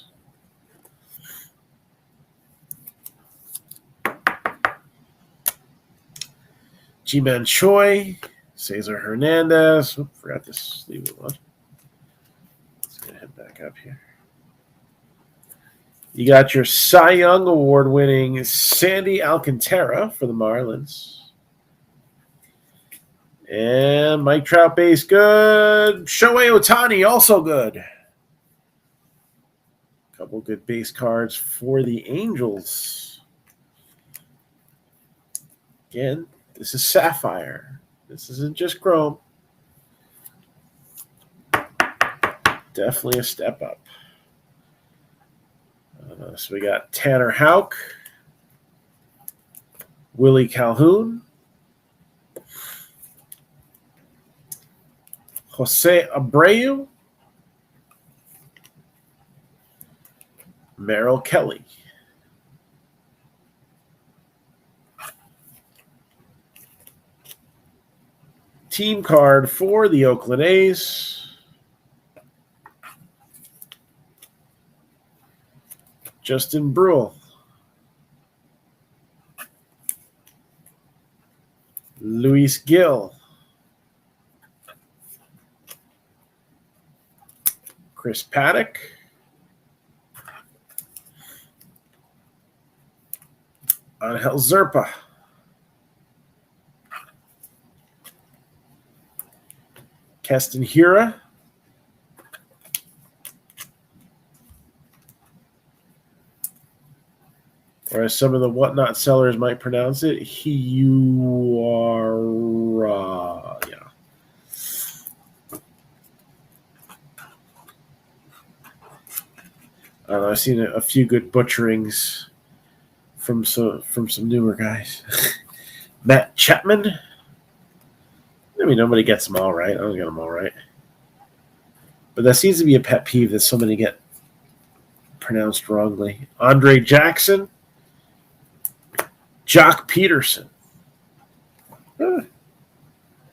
Ji-Man Choi, Cesar Hernandez. Oh, forgot to sleeve it one. Let's go head back up here. You got your Cy Young Award-winning Sandy Alcantara for the Marlins. And Mike Trout base good. Shohei Ohtani also good. Couple good base cards for the Angels. Again, this is Sapphire. This isn't just Chrome. Definitely a step up. So we got Tanner Houck, Willie Calhoun, Jose Abreu, Merrill Kelly. Team card for the Oakland A's. Justin Brule. Luis Gill. Chris Paddock. Angel Zerpa. Keston Hiura. Or as some of the whatnot sellers might pronounce it, Hiura. Yeah. I don't know, I've seen a few good butcherings from some newer guys. Matt Chapman. I mean, nobody gets them all right. I don't get them all right. But that seems to be a pet peeve that so many get pronounced wrongly. Andre Jackson. Jock Peterson.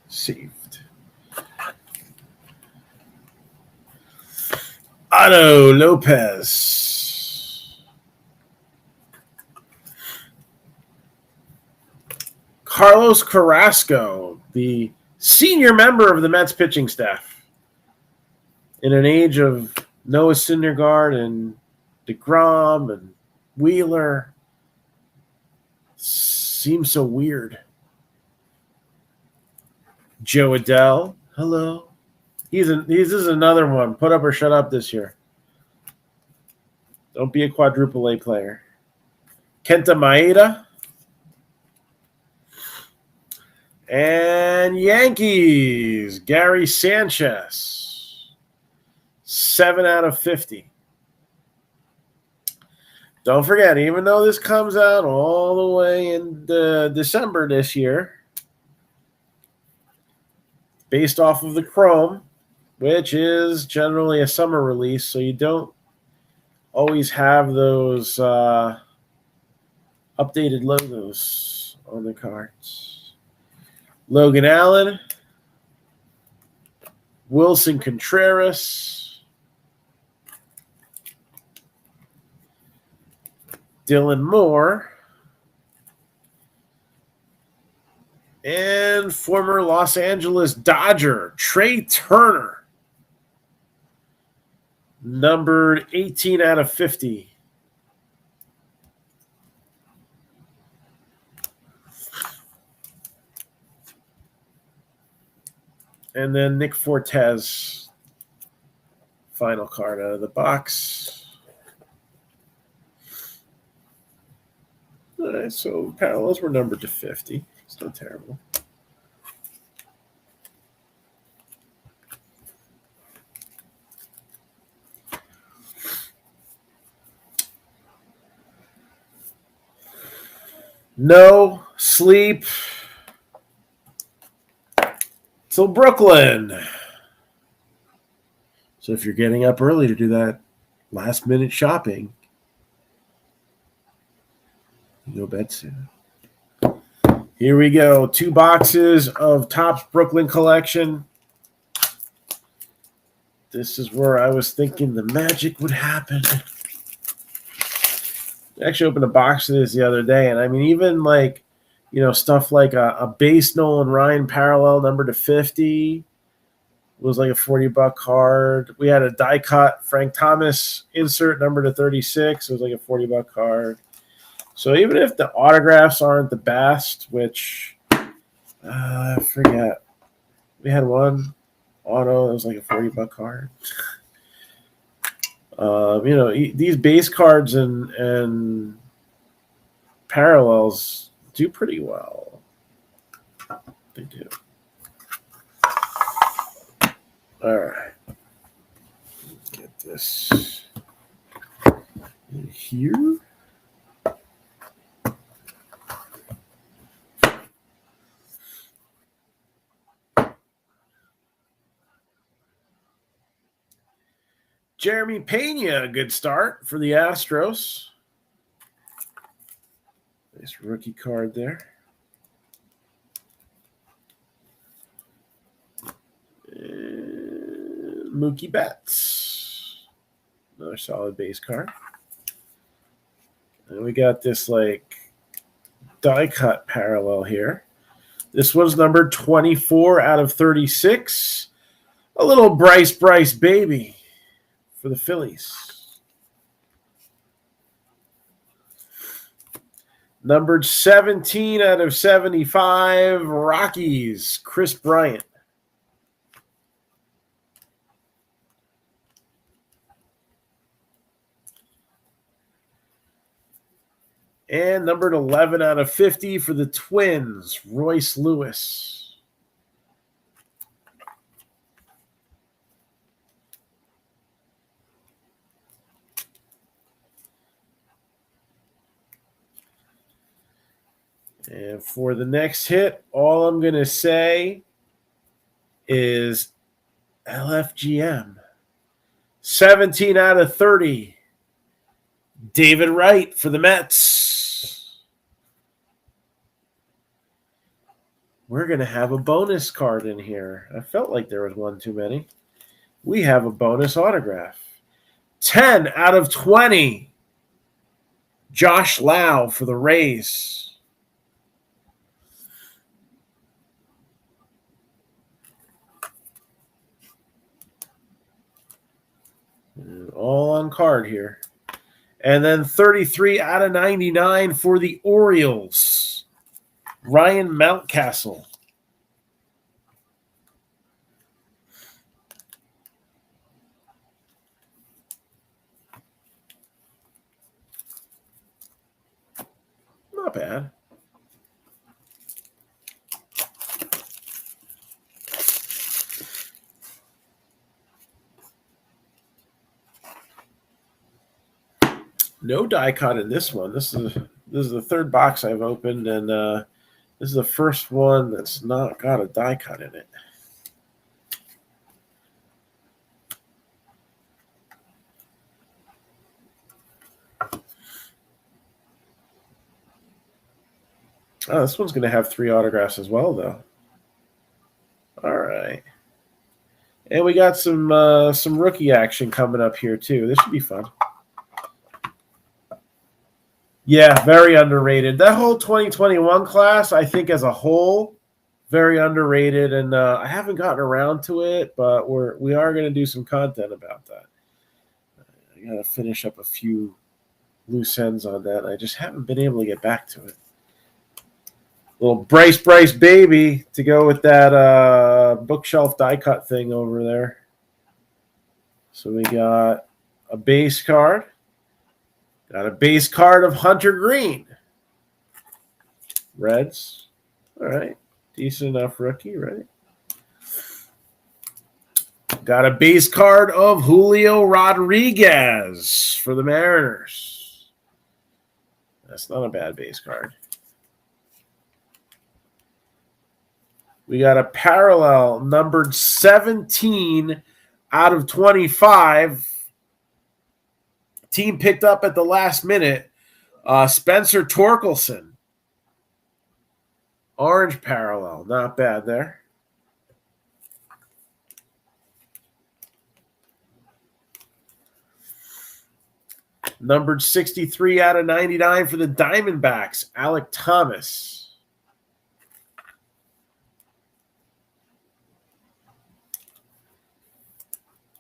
Saved. Otto Lopez. Carlos Carrasco, the senior member of the Mets pitching staff. In an age of Noah Syndergaard and DeGrom and Wheeler. Seems so weird. Joe Adele. Hello. This is another one. Put up or shut up this year. Don't be a quadruple A player. Kenta Maeda. And Yankees. Gary Sanchez. 7 out of 50. Don't forget, even though this comes out all the way in December this year, based off of the Chrome, which is generally a summer release, so you don't always have those updated logos on the cards. Logan Allen, Wilson Contreras, Dylan Moore, and former Los Angeles Dodger, Trey Turner, numbered 18 out of 50. And then Nick Fortes, final card out of the box. All right, so parallels were numbered to 50. It's not terrible. No sleep till Brooklyn. So if you're getting up early to do that last minute shopping, go bed soon. Here we go. 2 boxes of Topps Brooklyn collection. This is where I was thinking the magic would happen. I actually opened a box of this the other day, and I mean, even like, stuff like a base Nolan Ryan parallel number to 50 was like a $40 card. We had a die cut Frank Thomas insert number to 36. It was like a $40 card. So even if the autographs aren't the best, which I forget, we had one auto that was like a $40 card. These base cards and parallels do pretty well. They do. All right. this in here. Jeremy Pena, a good start for the Astros. Nice rookie card there. And Mookie Betts. Another solid base card. And we got this like die cut parallel here. This one's numbered 24 out of 36. A little Bryce baby for the Phillies. Numbered 17 out of 75, Rockies, Chris Bryant. And numbered 11 out of 50 for the Twins, Royce Lewis. And for the next hit, all I'm going to say is LFGM. 17 out of 30. David Wright for the Mets. We're going to have a bonus card in here. I felt like there was one too many. We have a bonus autograph. 10 out of 20. Josh Lau for the Rays. All on card here. And then 33 out of 99 for the Orioles. Ryan Mountcastle. Not bad. No die cut in this one. This is the third box I've opened, and this is the first one that's not got a die cut in it. Oh, this one's going to have 3 autographs as well, though. All right. And we got some rookie action coming up here, too. This should be fun. Yeah, very underrated. That whole 2021 class, I think as a whole, very underrated. And I haven't gotten around to it, but we are going to do some content about that. I got to finish up a few loose ends on that. I just haven't been able to get back to it. Little Bryce baby to go with that bookshelf die cut thing over there. So we got a base card. Got a base card of Hunter Green. Reds. All right. Decent enough rookie, right? Got a base card of Julio Rodriguez for the Mariners. That's not a bad base card. We got a parallel numbered 17 out of 25. Team picked up at the last minute. Spencer Torkelson. Orange parallel. Not bad there. Numbered 63 out of 99 for the Diamondbacks. Alec Thomas.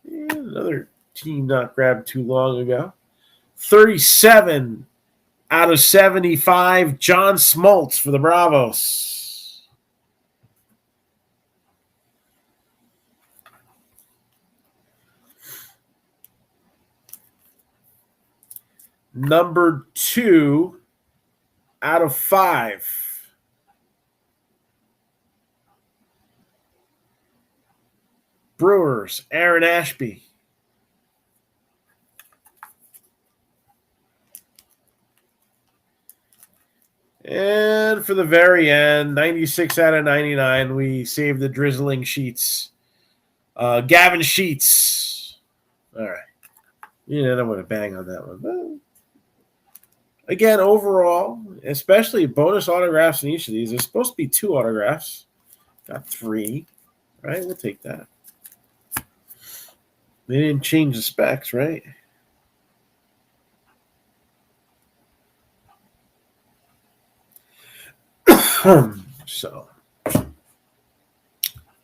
And another team not grabbed too long ago. 37 out of 75, John Smoltz for the Bravos. Number 2 out of 5. Brewers, Aaron Ashby. And for the very end, 96 out of 99, we saved the drizzling sheets. Gavin Sheets. All right. I don't want to bang on that one. But again, overall, especially bonus autographs in each of these, there's supposed to be 2 autographs. Got 3. Right? We'll take that. They didn't change the specs, right? So,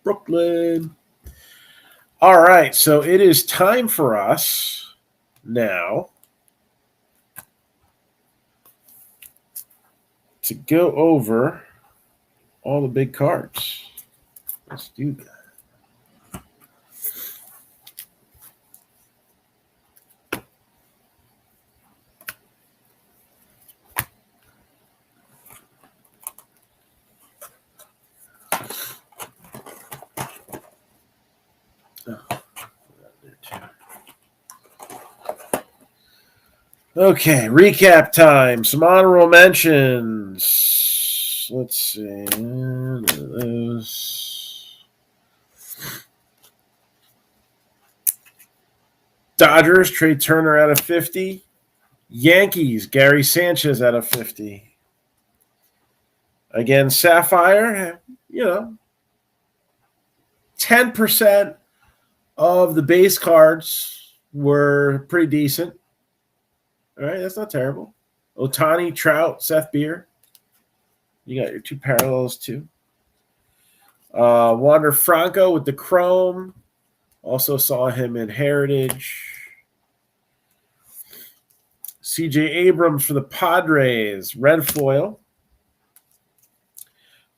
Brooklyn. All right, so it is time for us now to go over all the big cards. Let's do that. Okay, recap time. Some honorable mentions. Let's see. Those. Dodgers, Trey Turner out of 50. Yankees, Gary Sanchez out of 50. Again, Sapphire, 10% of the base cards were pretty decent. All right, that's not terrible. Ohtani, Trout, Seth Beer. You got your 2 parallels, too. Wander Franco with the Chrome. Also saw him in Heritage. CJ Abrams for the Padres, red foil.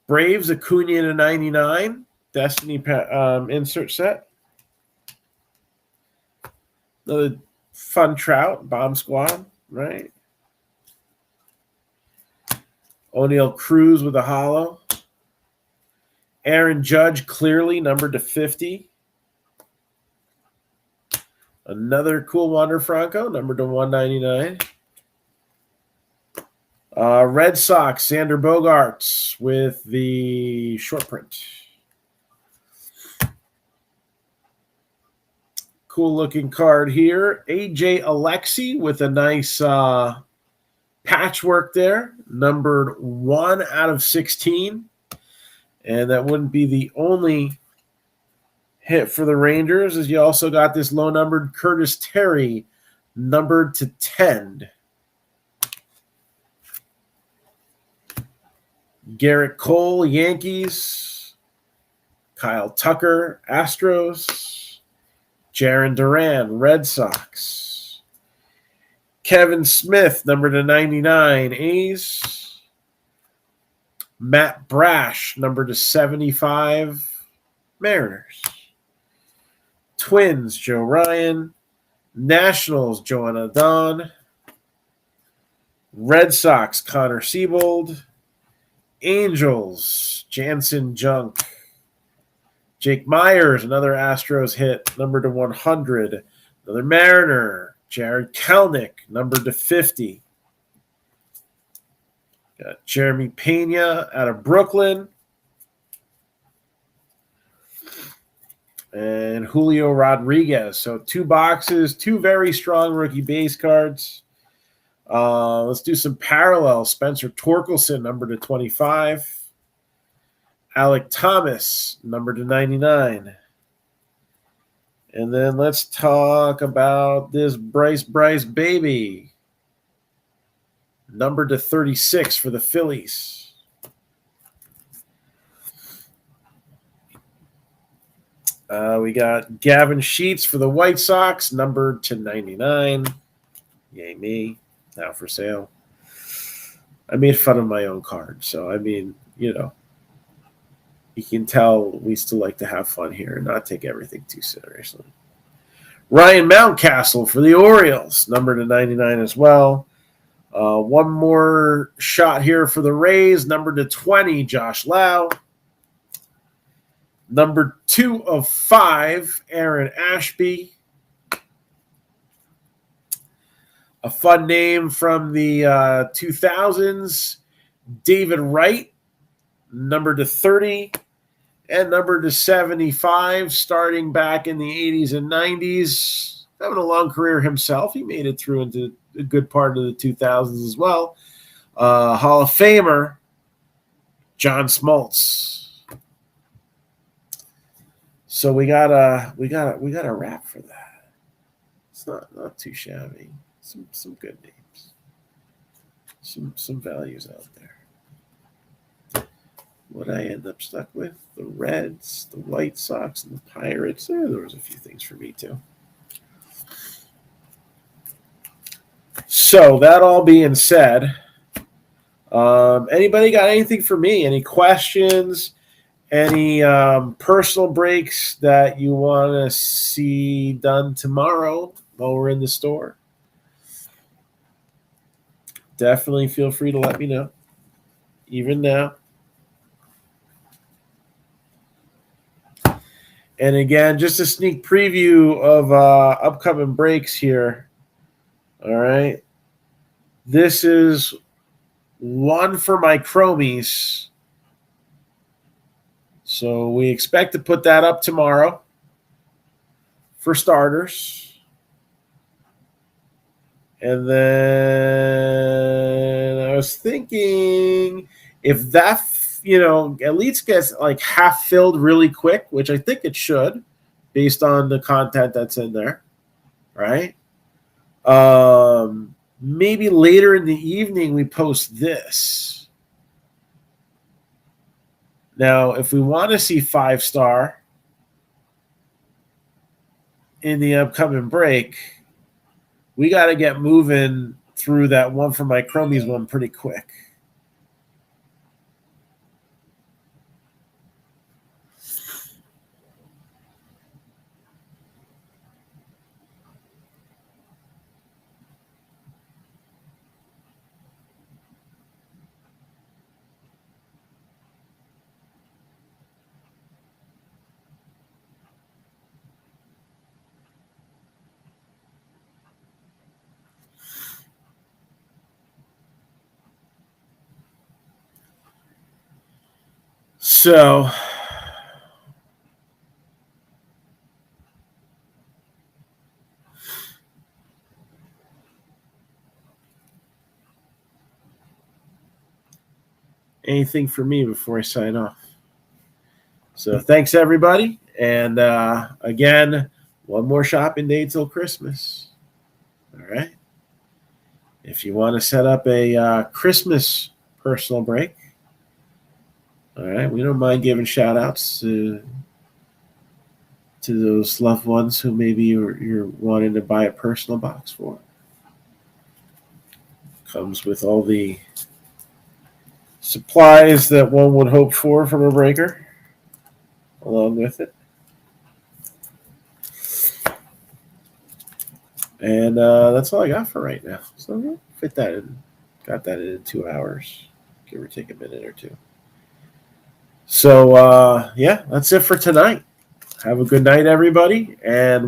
Braves, Acuna to 99. Destiny insert set. Another fun Trout, Bomb Squad, right? O'Neal Cruz with a hollow. Aaron Judge, clearly numbered to 50. Another cool Wander Franco, numbered to 199. Red Sox, Xander Bogaerts with the short print. Cool looking card here. AJ Alexy with a nice patchwork there, numbered 1 out of 16. And that wouldn't be the only hit for the Rangers, as you also got this low-numbered Curtis Terry, numbered to 10. Garrett Cole, Yankees. Kyle Tucker, Astros. Jarren Duran, Red Sox. Kevin Smith, number to 99, A's. Matt Brash, number to 75, Mariners. Twins, Joe Ryan. Nationals, Joanna Don. Red Sox, Connor Siebold. Angels, Jansen Junk. Jake Myers, another Astros hit, numbered to 100. Another Mariner, Jared Kelenic, numbered to 50. Got Jeremy Pena out of Brooklyn. And Julio Rodriguez. So 2 boxes, 2 very strong rookie base cards. Let's do some parallels. Spencer Torkelson, number to 25. Alec Thomas, number to 99. And then let's talk about this Bryce baby. Number to 36 for the Phillies. We got Gavin Sheets for the White Sox, numbered to 99. Yay me. Now for sale. I made fun of my own card. So, I mean, you can tell we still like to have fun here and not take everything too seriously. Ryan Mountcastle for the Orioles, number to 99 as well. One more shot here for the Rays, number to 20, Josh Lau. Number 2 of 5, Aaron Ashby. A fun name from the 2000s, David Wright, number to 30 and number to 75, starting back in the 80s and 90s. Having a long career himself. He made it through into a good part of the 2000s as well. Hall of Famer, John Smoltz. So we got a wrap for that. It's not too shabby. Some good names. Some values out there. What I end up stuck with? The Reds, the White Sox, and the Pirates. There was a few things for me too. So that all being said, anybody got anything for me? Any questions? Any personal breaks that you want to see done tomorrow while we're in the store? Definitely feel free to let me know, even now. And again, just a sneak preview of upcoming breaks here. All right. This is one for my chromies. So we expect to put that up tomorrow for starters. And then I was thinking if that, at least gets like half filled really quick, which I think it should based on the content that's in there, right? Maybe later in the evening we post this. Now, if we want to see 5-star in the upcoming break, we got to get moving through that one for my chromies one pretty quick. So anything for me before I sign off? So thanks, everybody. And again, one more shopping day till Christmas. All right. If you want to set up a Christmas personal break, all right, we don't mind giving shout outs to those loved ones who maybe you're wanting to buy a personal box for. Comes with all the supplies that one would hope for from a breaker along with it. And that's all I got for right now. So yeah, fit that in. Got that in 2 hours, give or take a minute or two. So, yeah, that's it for tonight. Have a good night, everybody. And